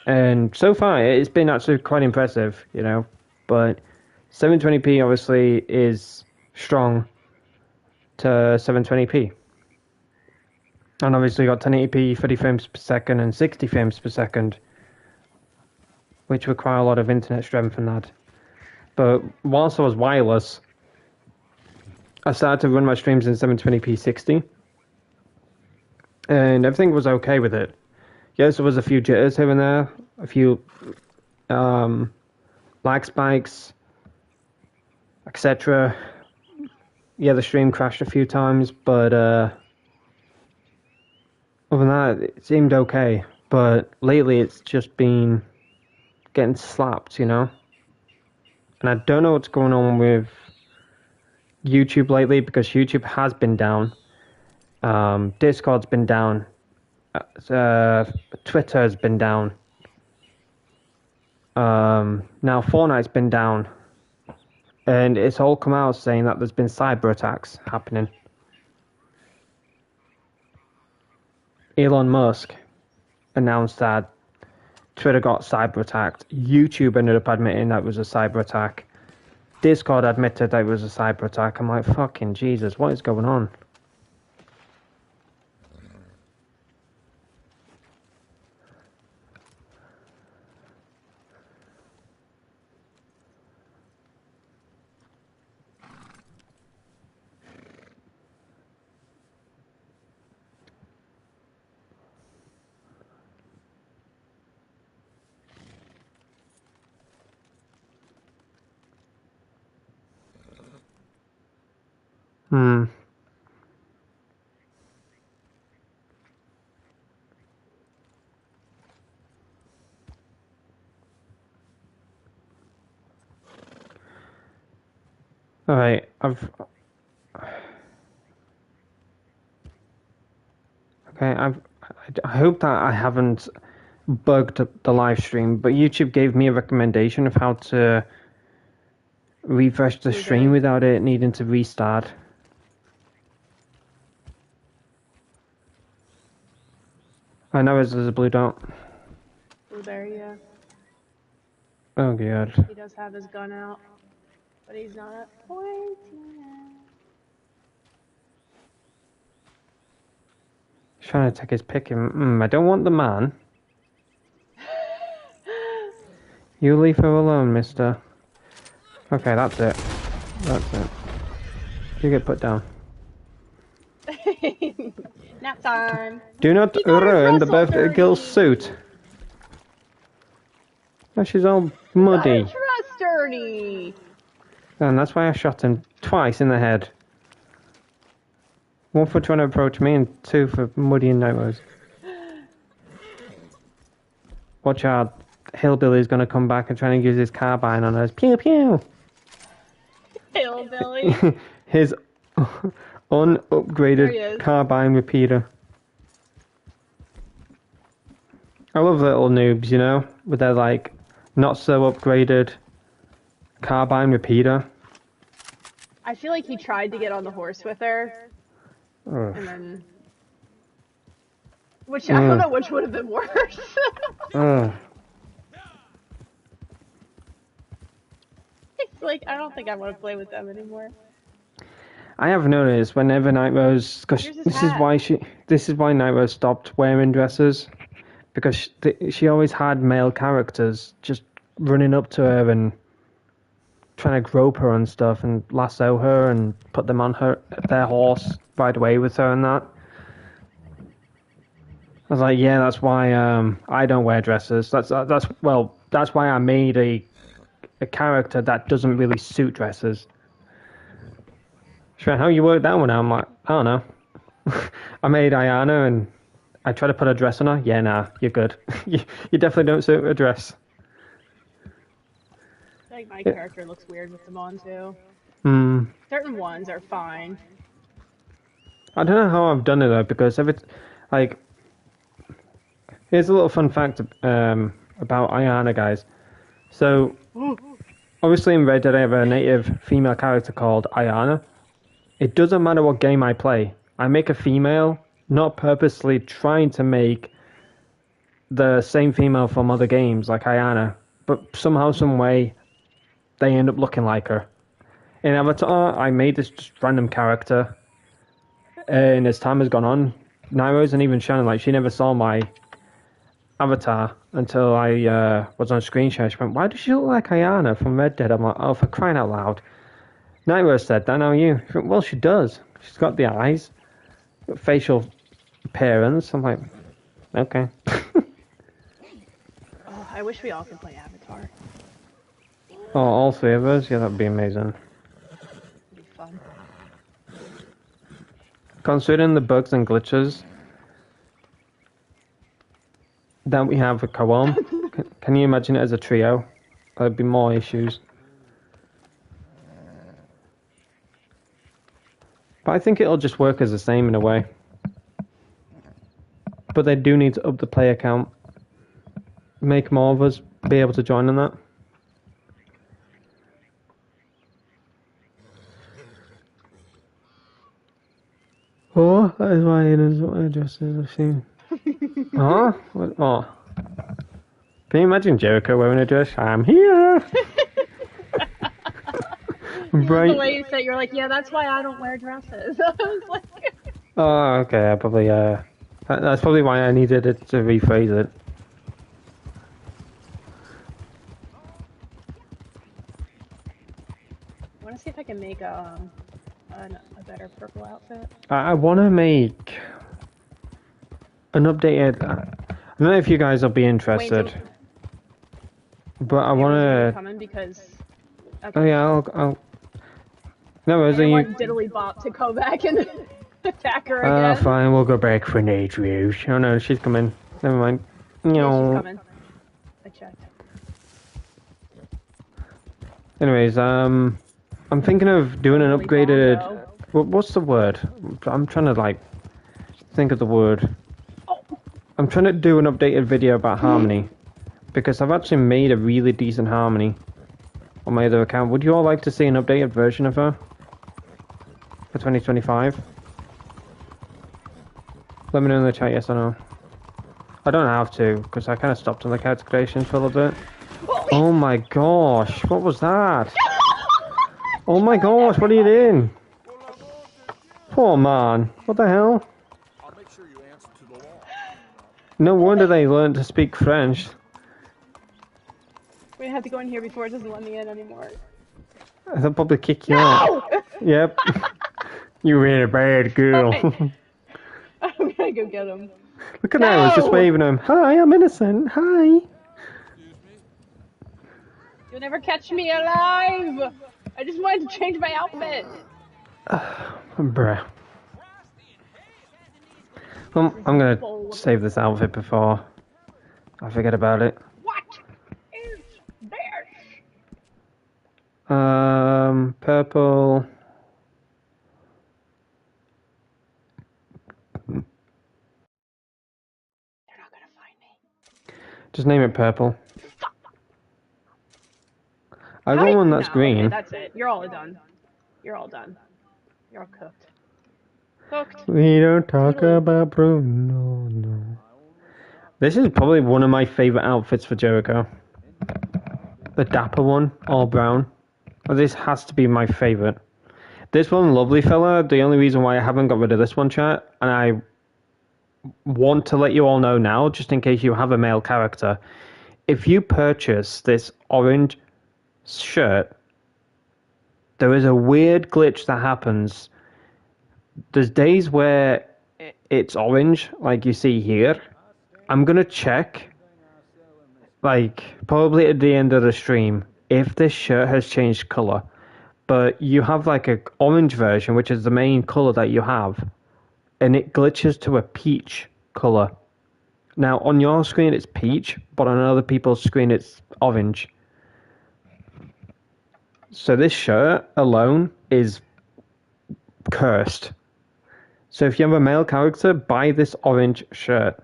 and so far it's been actually quite impressive, you know, but 720p obviously is strong to 720p. And obviously got 1080p, 30 frames per second, and 60 frames per second, which require a lot of internet strength and that. But whilst I was wireless, I started to run my streams in 720p 60, and everything was okay with it. Yes, there was a few jitters here and there, a few lag spikes, etc. Yeah, the stream crashed a few times, but other than that, it seemed okay. But lately, it's just been getting slapped, you know? And I don't know what's going on with YouTube lately, because YouTube has been down. Discord's been down. Twitter has been down. Now Fortnite's been down. And it's all come out saying that there's been cyber attacks happening. Elon Musk announced that Twitter got cyber attacked. YouTube ended up admitting that it was a cyber attack. Discord admitted that it was a cyber attack. I'm like, fucking Jesus, what is going on? Hmm. Alright, I hope that I haven't bugged the live stream, but YouTube gave me a recommendation of how to refresh the stream without it needing to restart. I know there's a blue dot. Blueberry, yeah. Oh god. He does have his gun out, but he's not pointing at. He's trying to take his pick. I don't want the man. You leave her alone, mister. Okay, that's it. That's it. You get put down. Nap time. Do not ruin the birthday girl's suit. Oh, she's all muddy. Dress dirty. And that's why I shot him twice in the head. One for trying to approach me and two for muddying NightRose. Watch out. Hillbilly's gonna come back and try and use his carbine on us. Pew pew! Hillbilly. His unupgraded carbine repeater. I love little noobs, you know, with their like not so upgraded carbine repeater. I feel like he tried to get on the horse with her, and then, which I don't know which would have been worse. It's like I don't think I want to play with them anymore. I have noticed whenever NightRose, because this is why NightRose stopped wearing dresses, because she always had male characters just running up to her and trying to grope her and stuff and lasso her and put them on their horse, ride away with her and that. I was like, yeah, that's why I don't wear dresses. That's why I made a character that doesn't really suit dresses. Sure, how you work that one out? I'm like, I don't know. I made Ayana and I tried to put a dress on her. Yeah, nah, you're good. you definitely don't suit a dress. I think my character looks weird with them on too. Certain ones are fine. I don't know how I've done it though, because here's a little fun fact about Ayana, guys. So, obviously in Red Dead I have a native female character called Ayana. It doesn't matter what game I play. I make a female, not purposely trying to make the same female from other games like Ayana, but somehow, some way, they end up looking like her. In Avatar, I made this just random character, and as time has gone on, NightRose and even Shannon, like, she never saw my avatar until I was on screen share. She went, why does she look like Ayana from Red Dead? I'm like, oh, for crying out loud. NightRose said that, now you. She went, well, she does. She's got the eyes, got facial appearance. I'm like, okay. Oh, I wish we all could play Avatar. Oh, all three of us? Yeah, that'd be amazing. It'd be fun. Considering the bugs and glitches that we have with co-op, can you imagine it as a trio? There'd be more issues. But I think it'll just work as the same in a way. But they do need to up the player count. Make more of us be able to join on that. Oh, that is why it is what addresses I've seen. Huh? What? Oh. Can you imagine Jericho wearing a dress? I'm here! The way you said it, you're like, yeah, that's why I don't wear dresses. I was like... Oh, okay, I probably, that's probably why I needed it to rephrase it. I want to see if I can make a better purple outfit. I want to make an updated... I don't know if you guys will be interested. Wait, but I want to... Coming because... Okay. Oh yeah, I'll... No, I want Diddly Bop to go back and attack her again. Fine, we'll go back for NightRose. Oh no, she's coming. Never mind. No. Yeah, she's coming. I checked. Anyways, I'm thinking of doing an Really upgraded. Bongo. What's the word? I'm trying to like think of the word. Oh. I'm trying to do an updated video about Harmony because I've actually made a really decent Harmony on my other account. Would you all like to see an updated version of her for 2025? Let me know in the chat, yes or no. I don't have to because I kind of stopped on the character creation for a little bit. Oh my gosh, what was that? Oh my gosh, what are you doing? Poor man, what the hell? I'll make sure you answer to the law. No wonder they learned to speak French. We have to go in here before it doesn't let me in anymore. They'll probably kick you out. Yep. You were a bad girl. Okay. I'm gonna go get him. Look at that, I was just waving him. Hi, I'm innocent. Hi. You'll never catch me alive! I just wanted to change my outfit! Bruh. Well, I'm gonna save this outfit before I forget about it. What is this? Purple. They're not gonna find me. Just name it purple. I got one that's green. Okay, that's it. You're all done. You're all done. You're all cooked. Cooked. We don't talk about Bruno, no. This is probably one of my favorite outfits for Jericho. The dapper one, all brown. Oh, this has to be my favorite. This one, lovely fella. The only reason why I haven't got rid of this one, chat, and I want to let you all know now, just in case you have a male character, if you purchase this orange shirt, there is a weird glitch that happens. There's days where it's orange, like you see here. I'm gonna check, like, probably at the end of the stream, if this shirt has changed color. But you have like an orange version, which is the main color that you have, and it glitches to a peach color. Now, on your screen it's peach, but on other people's screen it's orange. So this shirt alone is cursed. So if you have a male character, buy this orange shirt,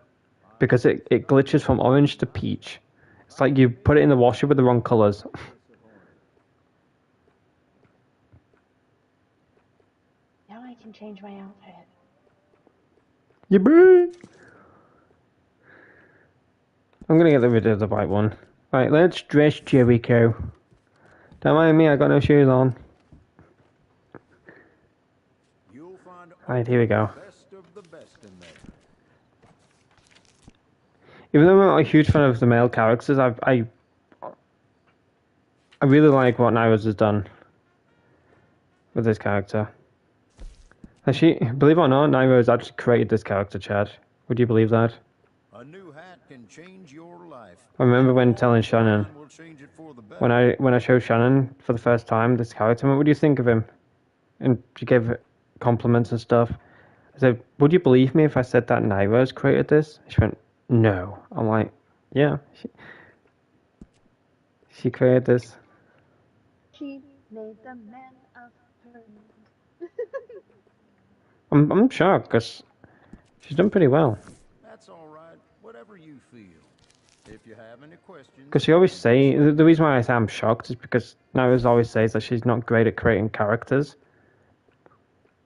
because it glitches from orange to peach. It's like you put it in the washer with the wrong colors. Now I can change my outfit. You boo! I'm gonna get rid of the white one. Right, let's dress Jericho. Don't mind me, I got no shoes on. Right, here we go. Even though I'm not a huge fan of the male characters, I really like what NightRose has done with this character. Actually, believe it or not, NightRose actually created this character, Chad. Would you believe that? A new hat can change your life. I remember when telling Shannon, when I showed Shannon for the first time this character, what do you think of him? And she gave compliments and stuff. I said, would you believe me if I said that NightRose created this? She went, no. I'm like, yeah. She created this. She made the man of her. I'm shocked because she's done pretty well. That's all right. Whatever you feel. If you have any questions. Because she always say the reason why I say I'm shocked is because NightRose always says that she's not great at creating characters.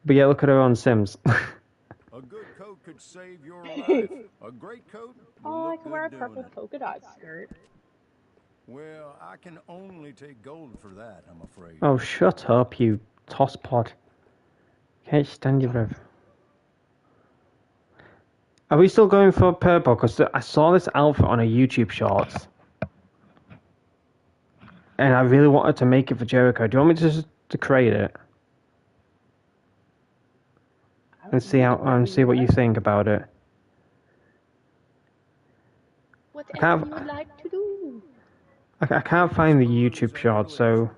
But yeah, look at her on Sims. A good coat could save your life. A great coat. Oh, I can wear a purple polka dot skirt. Well, I can only take gold for that, I'm afraid. Oh, shut up, you tosspot. Can't stand your breath. Are we still going for purple? Because I saw this outfit on a YouTube shorts. And I really wanted to make it for Jericho. Do you want me to create it? And see what you think about it. Whatever you would like to do. I can't find the YouTube short, so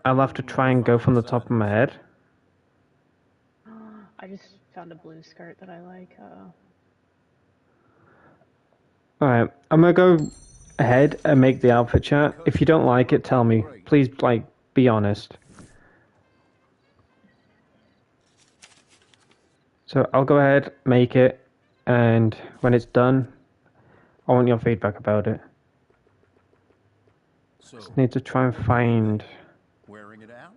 I'll have to try and go from the top of my head. I just found a blue skirt that I like. Alright, I'm gonna go ahead and make the outfit chat. If you don't like it, tell me. Please, like, be honest. So I'll go ahead, make it, and when it's done, I want your feedback about it. So, Just need to try and find. wearing it out?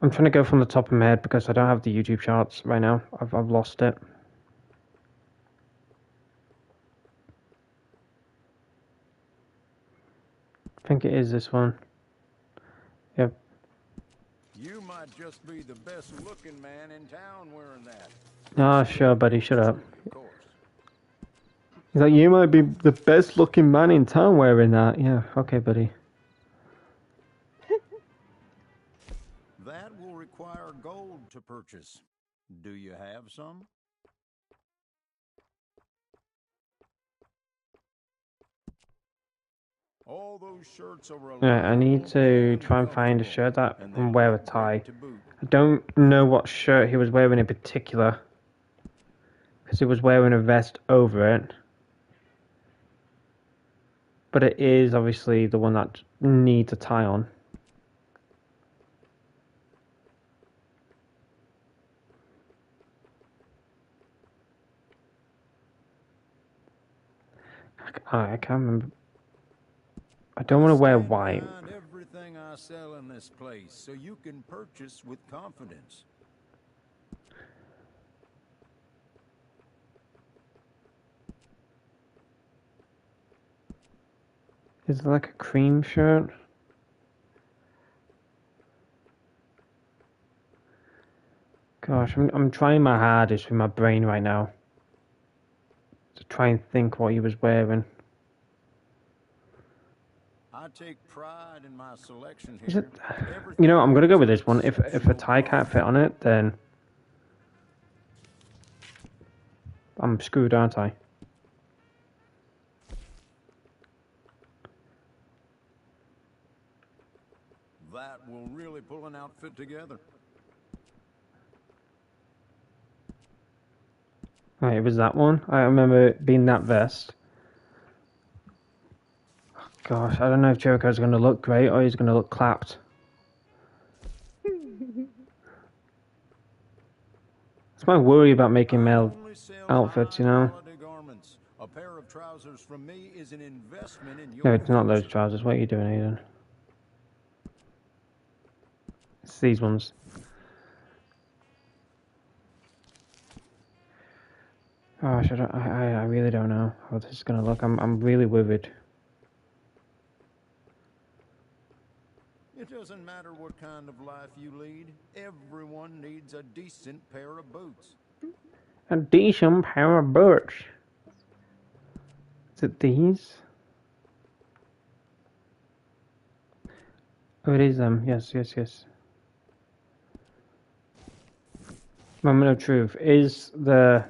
I'm trying to go from the top of my head because I don't have the YouTube charts right now. I've lost it. I think it is this one. Yep. You might just be the best looking man in town wearing that. Ah, sure, buddy, shut up. Of course. He's like, you might be the best looking man in town wearing that. Yeah, okay, buddy. That will require gold to purchase. Do you have some? All those shirts are a Yeah, I need to try and find a shirt that can wear a tie. I don't know what shirt he was wearing in particular, because he was wearing a vest over it. But it is obviously the one that needs a tie on. I can't remember. I don't want to wear white. Everything I sell in this place, so you can purchase with confidence. Is it like a cream shirt? Gosh, I'm trying my hardest with my brain right now to try and think what he was wearing. I take pride in my selection Is here. it? You know, I'm gonna go with this one. If a tie can't fit on it, then I'm screwed, aren't I? That will really pull an outfit together. Right, it was that one. I remember it being that vest. Gosh, I don't know if Jericho's gonna look great or he's gonna look clapped. That's my worry about making male outfits, you know? A pair of trousers from me is an investment in your No, it's not those trousers. What are you doing, Aiden? It's these ones. Gosh, I really don't know how this is gonna look. I'm really worried. It doesn't matter what kind of life you lead. Everyone needs a decent pair of boots. A decent pair of boots. Is it these? Oh, it is them. Yes, yes, yes. Moment of truth. Is the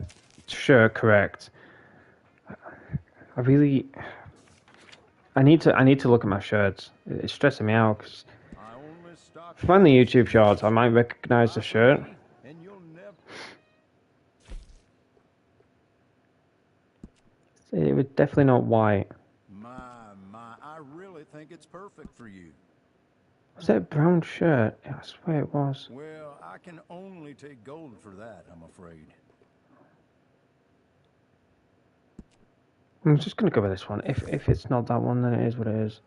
shirt correct? I need to look at my shirts. It's stressing me out because if I'm on the YouTube shorts, I might recognize the shirt. It was definitely not white. I really think it's perfect for you. Was that a brown shirt? I swear it was. Well, I can only take gold for that, I'm afraid. I'm just gonna go with this one. If it's not that one, then it is what it is.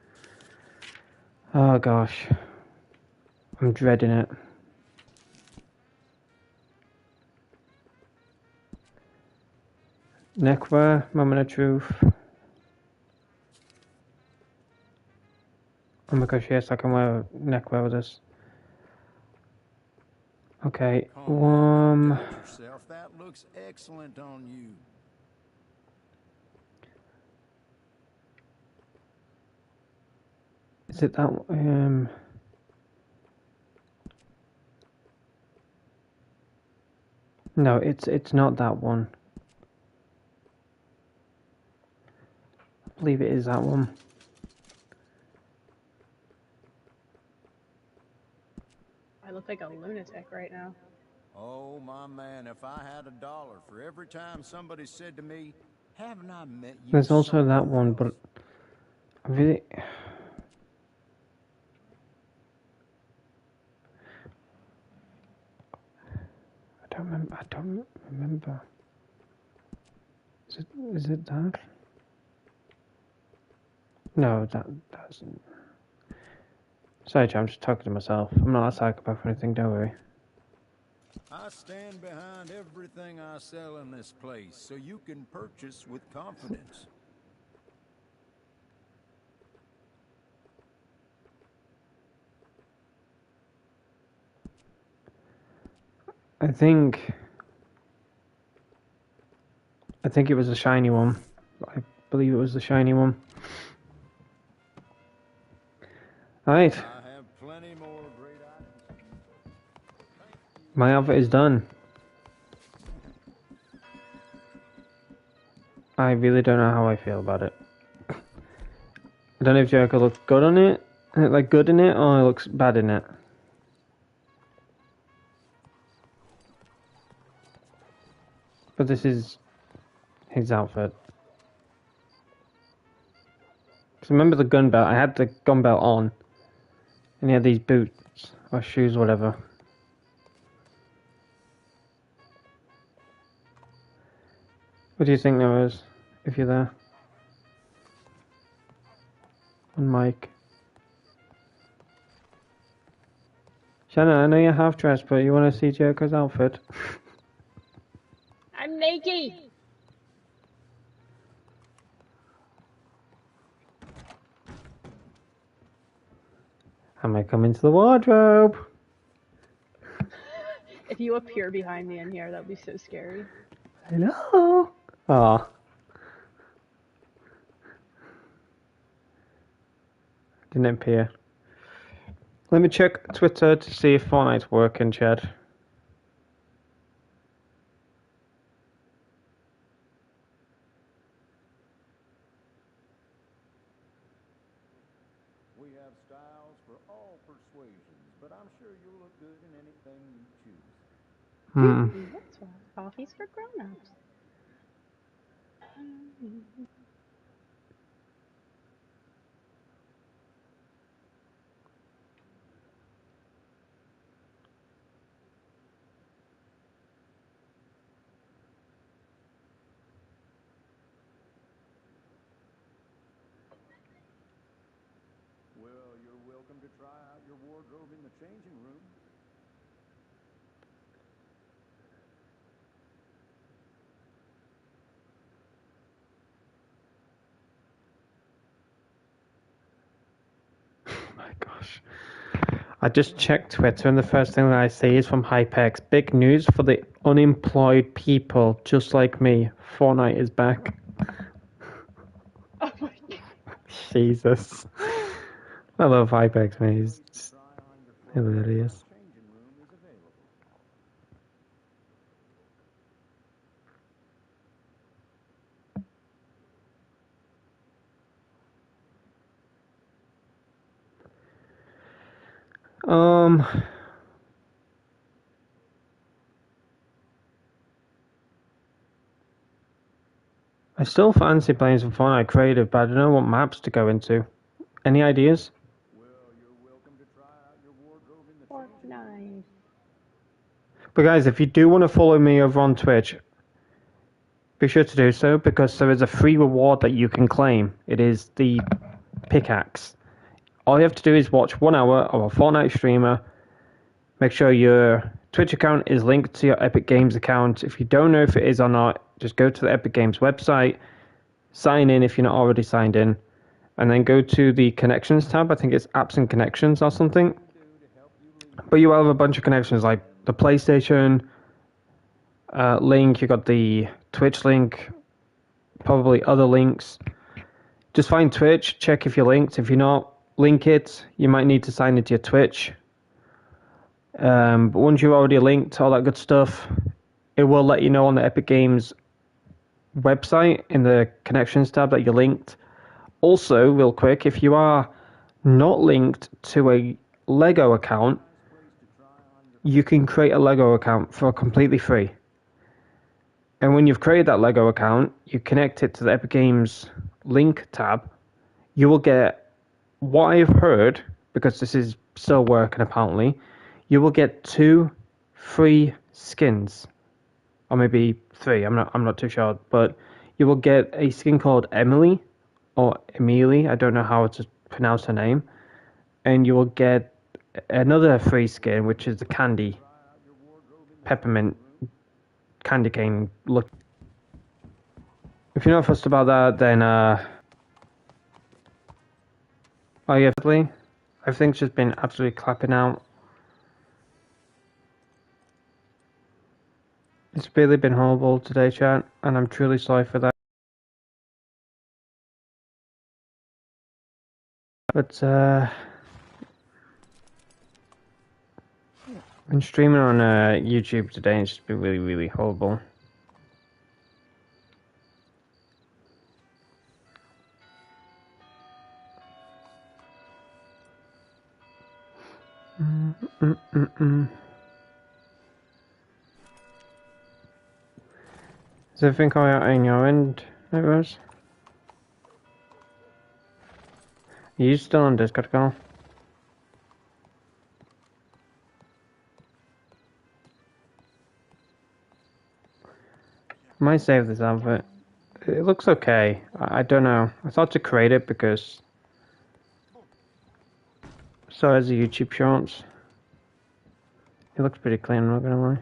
Oh gosh, I'm dreading it. Neckwear, moment of truth. Oh my gosh, yes, I can wear neckwear with this. Okay, Yourself. That looks excellent on you. Is it that No, it's not that one. I believe it is that one. I look like a lunatic right now. Oh, my man, if I had $1 for every time somebody said to me, haven't I met you? There's also that one, but I really... don't remember. Is it that? No, that doesn't. Sorry, Joe, I'm just talking to myself. I'm not a psychopath or anything, don't worry. I stand behind everything I sell in this place, so you can purchase with confidence. I think it was a shiny one. I believe it was the shiny one. Alright. I have plenty more great items. My outfit is done. I really don't know how I feel about it. I don't know if Jericho looks good on it, like good in it, or it looks bad in it. But this is his outfit. Because remember the gun belt? I had the gun belt on. And he had these boots, or shoes, whatever. What do you think, NightRose, if you're there? On mic. Shannon, I know you're half dressed, but you want to see Jericho's outfit? I'm naked. I might come into the wardrobe. If you appear behind me in here, that would be so scary. Hello. Aw. Didn't appear. Let me check Twitter to see if Fortnite's working, Chad. We have styles for all persuasions, but I'm sure you'll look good in anything you choose. That's why coffee's for grown-ups. Well, you're welcome to try out your wardrobe in the changing room. Oh my gosh. I just checked Twitter and the first thing that I see is from Hypex. Big news for the unemployed people just like me. Fortnite is back. Oh my god. Jesus. I love Hypex, man. He's hilarious. Changing room is available. I still fancy playing some Fortnite creative, but I don't know what maps to go into. Any ideas? Well, you're welcome to try out your wardrobe in the changing room. Fortnite. But guys, if you do want to follow me over on Twitch, be sure to do so because there is a free reward that you can claim. It is the pickaxe. All you have to do is watch 1 hour of a Fortnite streamer. Make sure your Twitch account is linked to your Epic Games account. If you don't know if it is or not, just go to the Epic Games website, sign in if you're not already signed in, and then go to the connections tab. I think it's apps and connections or something. But you will have a bunch of connections like the PlayStation link, you got the Twitch link, probably other links. Just find Twitch, check if you're linked. If you're not, link it. You might need to sign into your Twitch. But once you're already linked, all that good stuff, it will let you know on the Epic Games website in the connections tab that you're linked. Also, real quick, if you are not linked to a Lego account, you can create a Lego account for completely free. And when you've created that Lego account, you connect it to the Epic Games link tab, you will get, what I've heard, because this is still working apparently, you will get 2 free skins, or maybe 3. I'm not too sure, but you will get a skin called Emily or Emily. I don't know how to pronounce her name, and you will get another free skin, which is the candy peppermint candy cane look. If you're not fussed about that, then oh yeah, everything's just been absolutely clapping out. It's really been horrible today, chat, and I'm truly sorry for that. But been streaming on YouTube today, and it's just been really, really horrible. Is everything going out on your end, NightRose? Are you still on Discord call? I might save this outfit. It looks okay. I don't know. I thought to create it because so as the YouTube shorts. It looks pretty clean, I'm not gonna lie.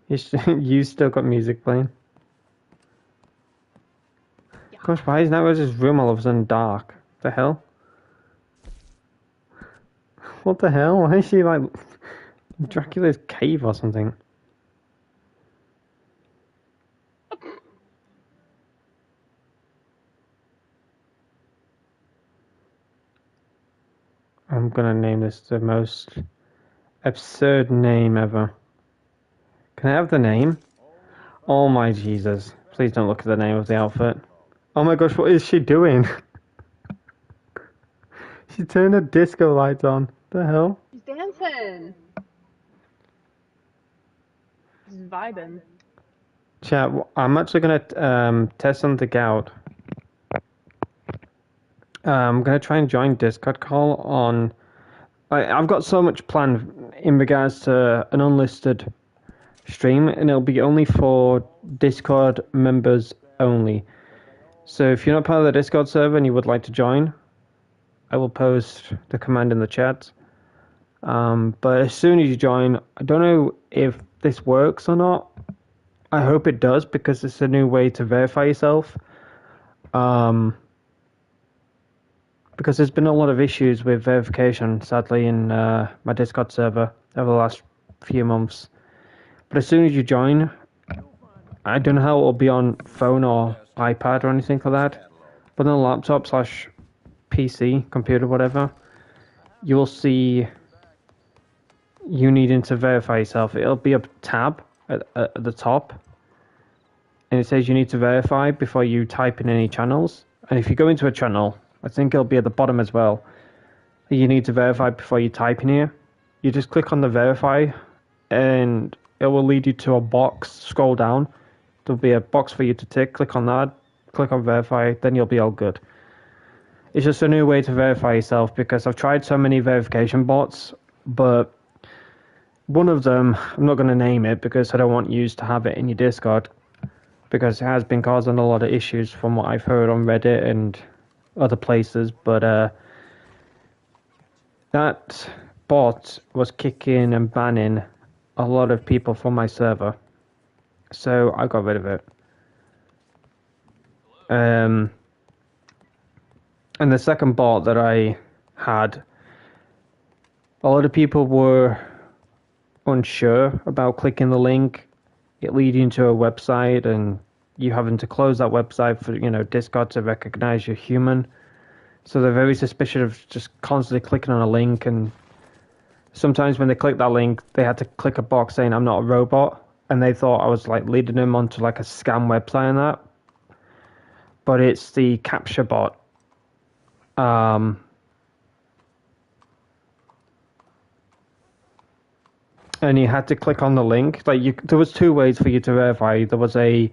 You still got music playing? Yeah. Gosh, why is NightRose's room all of a sudden dark? The hell? What the hell? Why is she like Dracula's cave or something? I'm gonna name this the most absurd name ever. Can I have the name? Oh my Jesus. Please don't look at the name of the outfit. Oh my gosh, what is she doing? She turned her disco lights on. The hell? He's dancing. He's vibing. Chat, I'm actually gonna test something out. I'm gonna try and join Discord call on. I've got so much planned in regards to an unlisted stream, and it'll be only for Discord members only. So if you're not part of the Discord server and you would like to join, I will post the command in the chat. But as soon as you join, I don't know if this works or not. I hope it does because it's a new way to verify yourself. Because there's been a lot of issues with verification, sadly, in my Discord server over the last few months. But as soon as you join, I don't know how it will be on phone or iPad or anything like that, but on a laptop / PC, computer, whatever, you will see you needing to verify yourself. It'll be a tab at the top, and it says you need to verify before you type in any channels. And if you go into a channel, I think it'll be at the bottom as well. You need to verify before you type in here. You just click on the verify, and it will lead you to a box. Scroll down. There'll be a box for you to tick. Click on that. Click on verify. Then you'll be all good. It's just a new way to verify yourself because I've tried so many verification bots, but one of them, I'm not going to name it because I don't want you to have it in your Discord because it has been causing a lot of issues from what I've heard on Reddit and other places, but that bot was kicking and banning a lot of people from my server, so I got rid of it. And the second bot that I had, a lot of people were unsure about clicking the link, it leading to a website, and you having to close that website for Discord to recognize you're human. So they're very suspicious of just constantly clicking on a link, and sometimes when they click that link, they had to click a box saying I'm not a robot, and they thought I was like leading them onto like a scam website and that. But it's the capture bot. And you had to click on the link. There was 2 ways for you to verify. There was a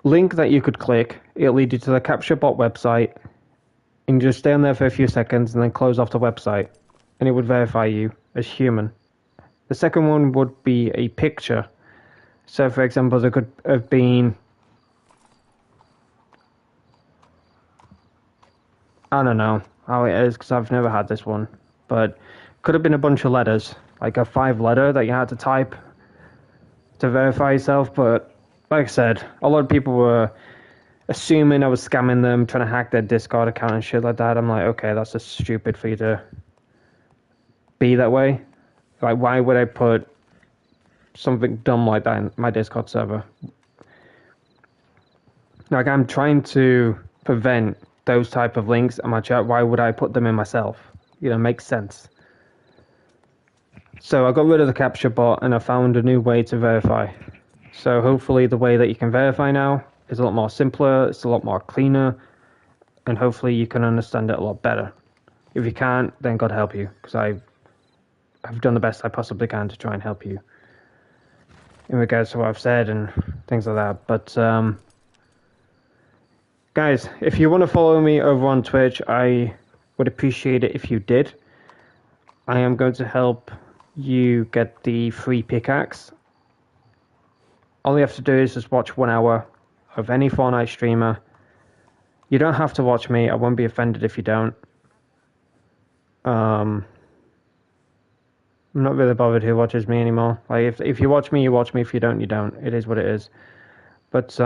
link that you could click. It'll lead you to the capture bot website, and you just stay on there for a few seconds and then close off the website, and it would verify you as human. The second one would be a picture. So, for example, there could have been, I don't know how it is because I've never had this one, but could have been a bunch of letters, like a 5-letter that you had to type to verify yourself. But like I said, a lot of people were assuming I was scamming them, trying to hack their Discord account and shit like that. I'm like, okay, that's just stupid for you to be that way. Like, why would I put something dumb like that in my Discord server? Like, I'm trying to prevent those type of links in my chat. Why would I put them in myself? You know, makes sense. So I got rid of the capture bot and I found a new way to verify. So hopefully the way that you can verify now is a lot more simpler, it's a lot more cleaner, and hopefully you can understand it a lot better. If you can't, then God help you, because I've done the best I possibly can to try and help you in regards to what I've said and things like that. But guys, if you want to follow me over on Twitch, I would appreciate it if you did. I am going to help you get the free pickaxe. All you have to do is just watch 1 hour of any Fortnite streamer. You don't have to watch me. I won't be offended if you don't. I'm not really bothered who watches me anymore. Like, if you watch me, you watch me. If you don't, you don't. It is what it is. But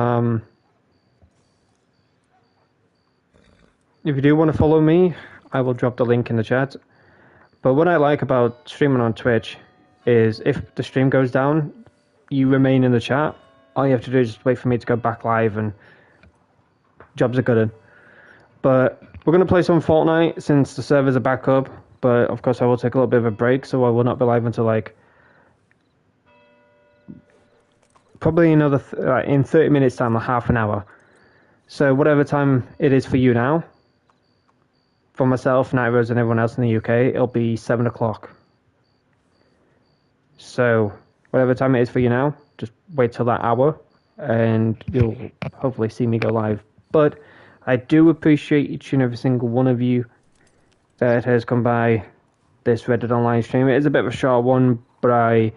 if you do want to follow me, I will drop the link in the chat. But what I like about streaming on Twitch is if the stream goes down, you remain in the chat. All you have to do is just wait for me to go back live and jobs are good. But we're going to play some Fortnite since the servers are back up. But of course I will take a little bit of a break, so I will not be live until like probably another in 30 minutes time, like half an hour. So whatever time it is for you now, for myself, NightRose, and everyone else in the UK, it'll be 7 o'clock. So whatever time it is for you now, just wait till that hour and you'll hopefully see me go live. But I do appreciate each and every single one of you that has come by this Reddit online stream. It is a bit of a short one, but I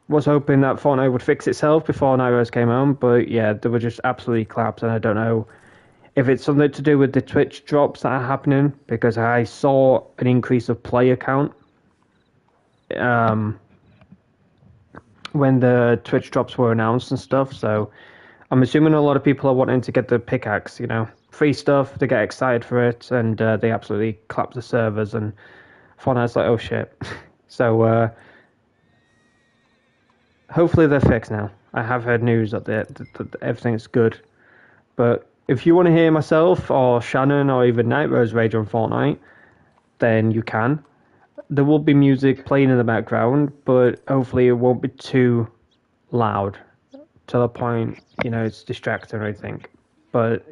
was hoping that Fortnite would fix itself before NightRose came home. But yeah, they were just absolutely clapped, and I don't know if it's something to do with the Twitch drops that are happening, because I saw an increase of player count when the Twitch drops were announced and stuff. So I'm assuming a lot of people are wanting to get the pickaxe, you know, free stuff. They get excited for it, and they absolutely clap the servers. And Fortnite's like, oh shit. So hopefully they're fixed now. I have heard news that everything's good. But if you want to hear myself or Shannon or even NightRose rage on Fortnite, then you can. There will be music playing in the background, but hopefully it won't be too loud to the point, you know, it's distracting or anything. But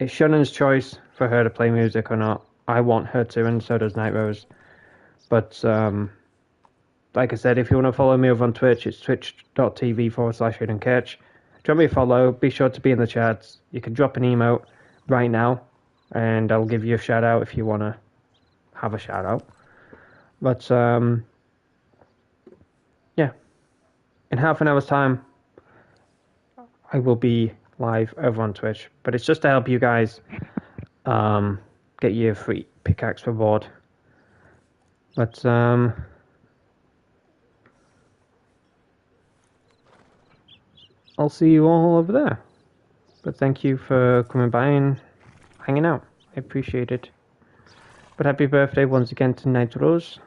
it's Shannon's choice for her to play music or not. I want her to, and so does NightRose. But like I said, if you want to follow me over on Twitch, it's twitch.tv/HiddenCatch. Drop me a follow. Be sure to be in the chats. You can drop an emote right now, and I'll give you a shout out if you want to have a shout out. But yeah, in half an hour's time, I will be live over on Twitch. But it's just to help you guys get your free pickaxe reward. But I'll see you all over there. But thank you for coming by and hanging out. I appreciate it. But happy birthday once again to NightRose.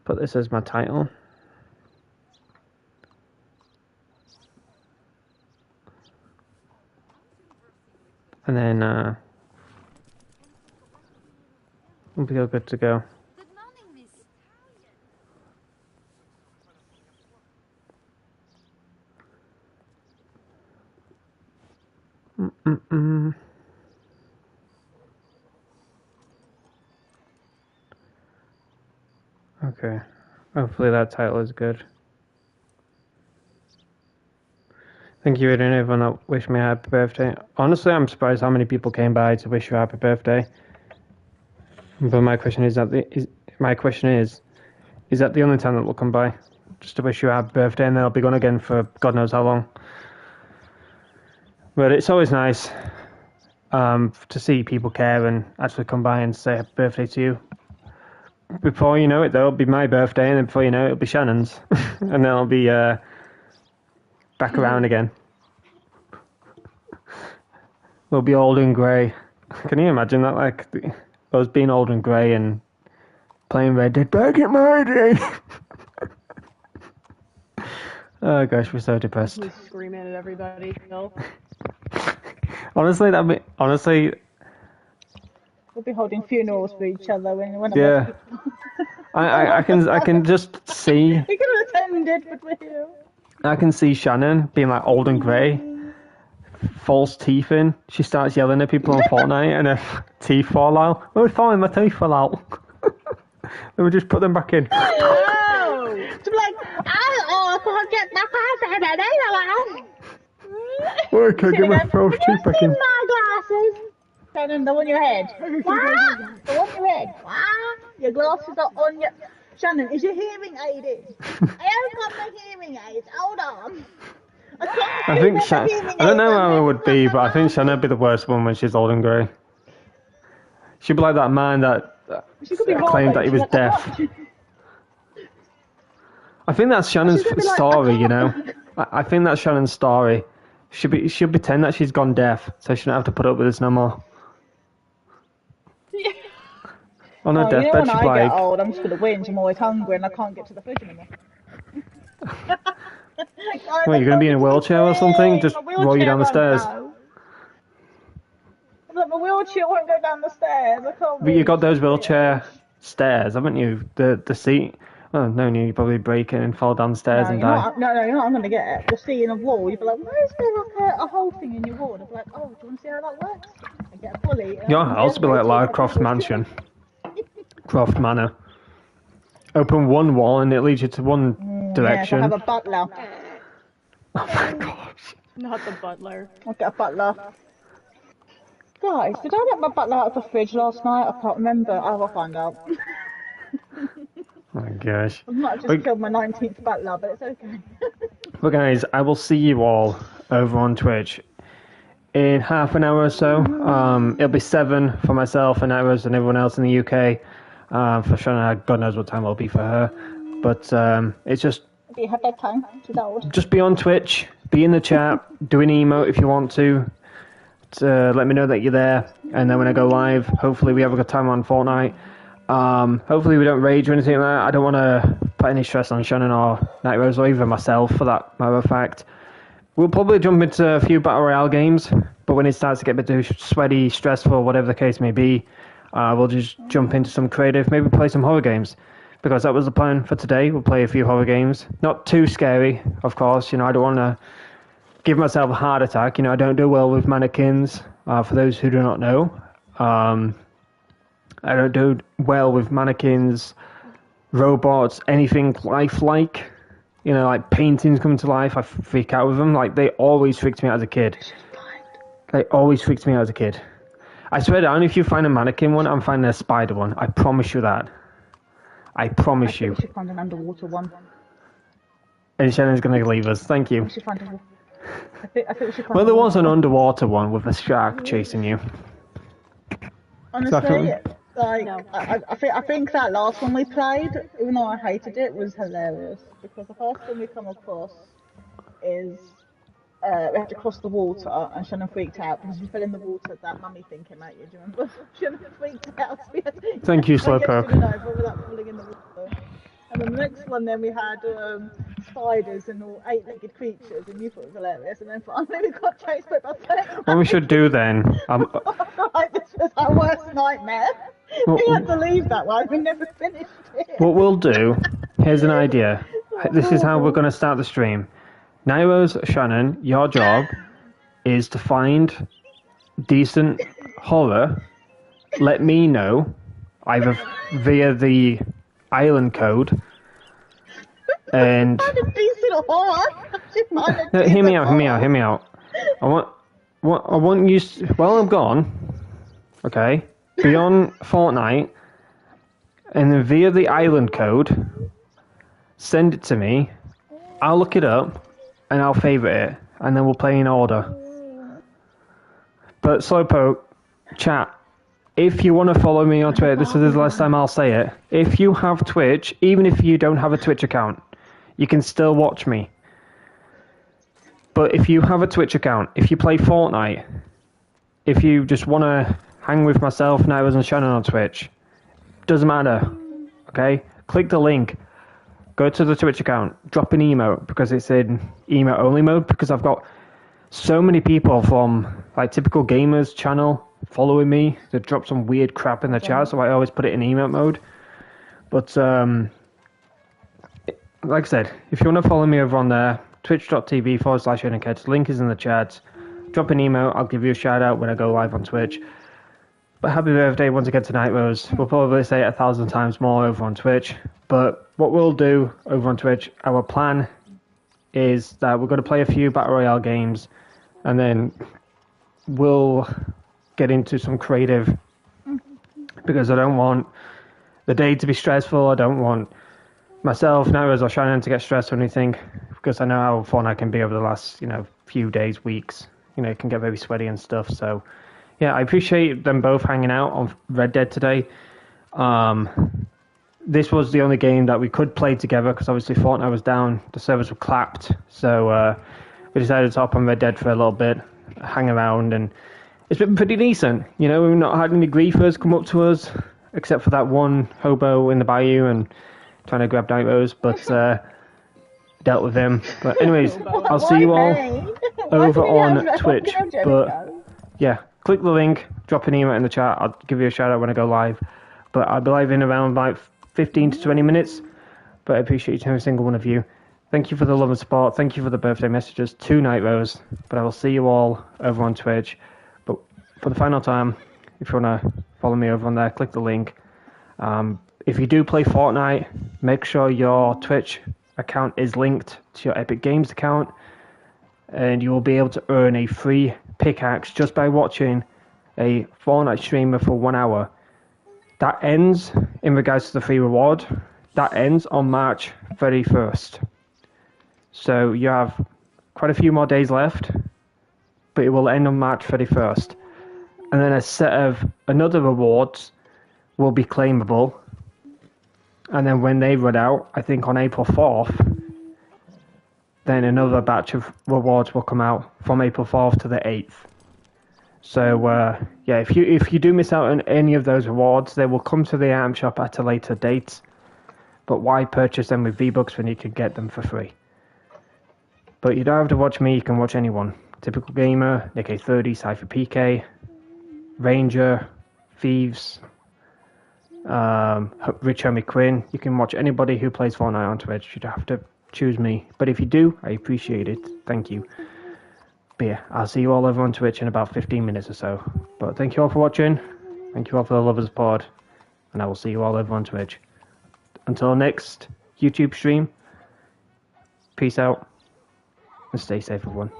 Put this as my title. And then we'll be all good to go. Good morning, miss. Okay. Hopefully that title is good. Thank you, Aiden, everyone that wished me a happy birthday. Honestly, I'm surprised how many people came by to wish you a happy birthday. But my question is that is that the only time that will come by? Just to wish you a happy birthday, and then I'll be gone again for God knows how long. But it's always nice to see people care and actually come by and say happy birthday to you. Before you know it, though, it'll be my birthday, and then before you know it, it'll be Shannon's. And then I'll be back around again. We'll be old and grey. Can you imagine that? Like, us being old and grey and playing Red Dead back at my day. Oh gosh, we're so depressed. He's screaming at everybody still. Honestly, We'll be holding funerals for each other when yeah. I can just see. We could have attended, but we're here. I can see Shannon being like old and grey, false teeth in. She starts yelling at people on Fortnite, and her teeth fall out. Oh, it's falling, my teeth fell out. Then we just put them back in. Oh! To be like, I can't get my Oh, I can't get my false teeth back in. my glasses. Shannon, they're on your head. What? They're on your head. What? Your glasses are on your... Shannon, is your hearing aided? I haven't got my hearing aids. Hold on. I think I don't know how it would be, but I think Shannon would be the worst one when she's old and grey. She'd be like that man that claimed that he was deaf. I think that's Shannon's story, you know. I think that's Shannon's story. She'll pretend that she's gone deaf, so she don't have to put up with this no more. On her deathbed, when she'll I be like, get old, I'm just going to whinge. I'm always hungry and I can't get to the fridge anymore. well, you're going to be in a wheelchair or something? Just roll you down the stairs. Look, my wheelchair won't go down the stairs. I can't. But you got those wheelchair stairs, haven't you? The seat. Oh no, you probably break it and fall down the stairs and die. No, you're not. I'm going to get it. You'll see in a wall. You'll be like, where is there like a whole thing in your wall? I'll be like, oh, do you want to see how that works? I get a pulley. Your house will be like Lara Croft's mansion. Croft Manor. Open one wall and it leads you to one direction. Yeah, I have a butler. Oh my gosh. Not the butler. I'll get a butler. Guys, did I let my butler out of the fridge last night? I can't remember. I will find out. Oh my gosh. I might have just killed my 19th butler, but it's okay. Well guys, I will see you all over on Twitch in half an hour or so. It'll be 7 for myself and NightRose and everyone else in the UK. For Shanna, God knows what time it'll be for her. But it's just... Do you have bedtime? She's old. Just be on Twitch, be in the chat, do an emote if you want to let me know that you're there. And then when I go live, hopefully we have a good time on Fortnite. Hopefully we don't rage or anything like that. I don't want to put any stress on Shannon or NightRose or even myself for that matter of fact. We'll probably jump into a few Battle Royale games, but when it starts to get a bit too sweaty, stressful, whatever the case may be, we'll just jump into some creative, maybe play some horror games. Because that was the plan for today. We'll play a few horror games. Not too scary, of course. You know, I don't want to give myself a heart attack. You know, I don't do well with mannequins. For those who do not know, I don't do well with mannequins, robots, anything lifelike. You know, like paintings come to life. I freak out with them. Like, they always freaked me out as a kid. They always freaked me out as a kid. I swear down, if you find a mannequin one, I'm finding a spider one. I promise you that. I promise you. We should find an underwater one. And Shannon's going to leave us. Thank you. We should find I think we should find Well, there was an underwater one with a shark chasing you. Honestly, like, no. I think that last one we played, even though I hated it, was hilarious. Because the first thing we come across is we had to cross the water, and Shannon freaked out because we fell in the water. That mummy thing came at you. Do you remember? Shannon freaked out. So we had to, thank you, Slowpoke. Without falling in the water. And then the next one, then we had spiders and all 8-legged creatures, and you thought it was hilarious. And then finally we got chased by about 30. What we should do then? This was our worst nightmare. We had to leave that one. We never finished it. What we'll do? Here's an idea. This is how we're going to start the stream. NightRose, Shannon, your job is to find decent horror. Let me know, either via the island code And Find a decent horse. Find a no, hear me decent out, hear me out, horse. hear me out. I want you. While I'm gone, okay, be on Fortnite, and then via the island code, send it to me. I'll look it up, and I'll favourite it, and then we'll play in order. But Slowpoke, chat. If you want to follow me on Twitter, this is the last time I'll say it. If you have Twitch, even if you don't have a Twitch account, you can still watch me. But if you have a Twitch account, if you play Fortnite, if you just want to hang with myself, NightRose and Shannon on Twitch, doesn't matter. Okay? Click the link. Go to the Twitch account. Drop an emote because it's in emote only mode. Because I've got so many people from like typical gamers channel following me that drop some weird crap in the chat, so I always put it in emote mode. But like I said, if you want to follow me over on there, twitch.tv/NKEDS, link is in the chat. Drop an email, I'll give you a shout out when I go live on Twitch. But happy birthday once again to NightRose. We'll probably say it 1,000 times more over on Twitch. But what we'll do over on Twitch, our plan is that we're going to play a few Battle Royale games, and then we'll get into some creative, because I don't want the day to be stressful. I don't want myself, NightRose, or Shannon to get stressed or anything, because I know how fun I can be over the last, few days, weeks. It can get very sweaty and stuff. So, yeah, I appreciate them both hanging out on Red Dead today. This was the only game that we could play together, because obviously Fortnite was down, the servers were clapped. So we decided to hop on Red Dead for a little bit, hang around, and it's been pretty decent. We've not had any griefers come up to us, except for that one hobo in the bayou and trying to grab NightRose, but dealt with him. But anyways, I'll see you all over on Twitch. But yeah, click the link, drop an email in the chat. I'll give you a shout out when I go live. But I'll be live in around like 15 to 20 minutes. But I appreciate each and every single one of you. Thank you for the love and support. Thank you for the birthday messages to NightRose. But I will see you all over on Twitch. But for the final time, if you want to follow me over on there, click the link. If you do play Fortnite, make sure your Twitch account is linked to your Epic Games account, and you will be able to earn a free pickaxe just by watching a Fortnite streamer for 1 hour. That ends, in regards to the free reward, that ends on March 31st. So you have quite a few more days left, but it will end on March 31st. And then a set of another rewards will be claimable. And then when they run out, I think on April 4th, then another batch of rewards will come out from April 4th to the 8th. So, yeah, if you do miss out on any of those rewards, they will come to the item shop at a later date. But why purchase them with V-Bucks when you can get them for free? But you don't have to watch me, you can watch anyone. Typical Gamer, AK30, Cypher PK, Ranger, Thieves, Rich Homie Quinn. You can watch anybody who plays Fortnite on Twitch. You don't have to choose me. But if you do, I appreciate it. Thank you. But yeah, I'll see you all over on Twitch in about 15 minutes or so. But thank you all for watching. Thank you all for the love and support. And I will see you all over on Twitch. Until next YouTube stream, peace out. And stay safe, everyone.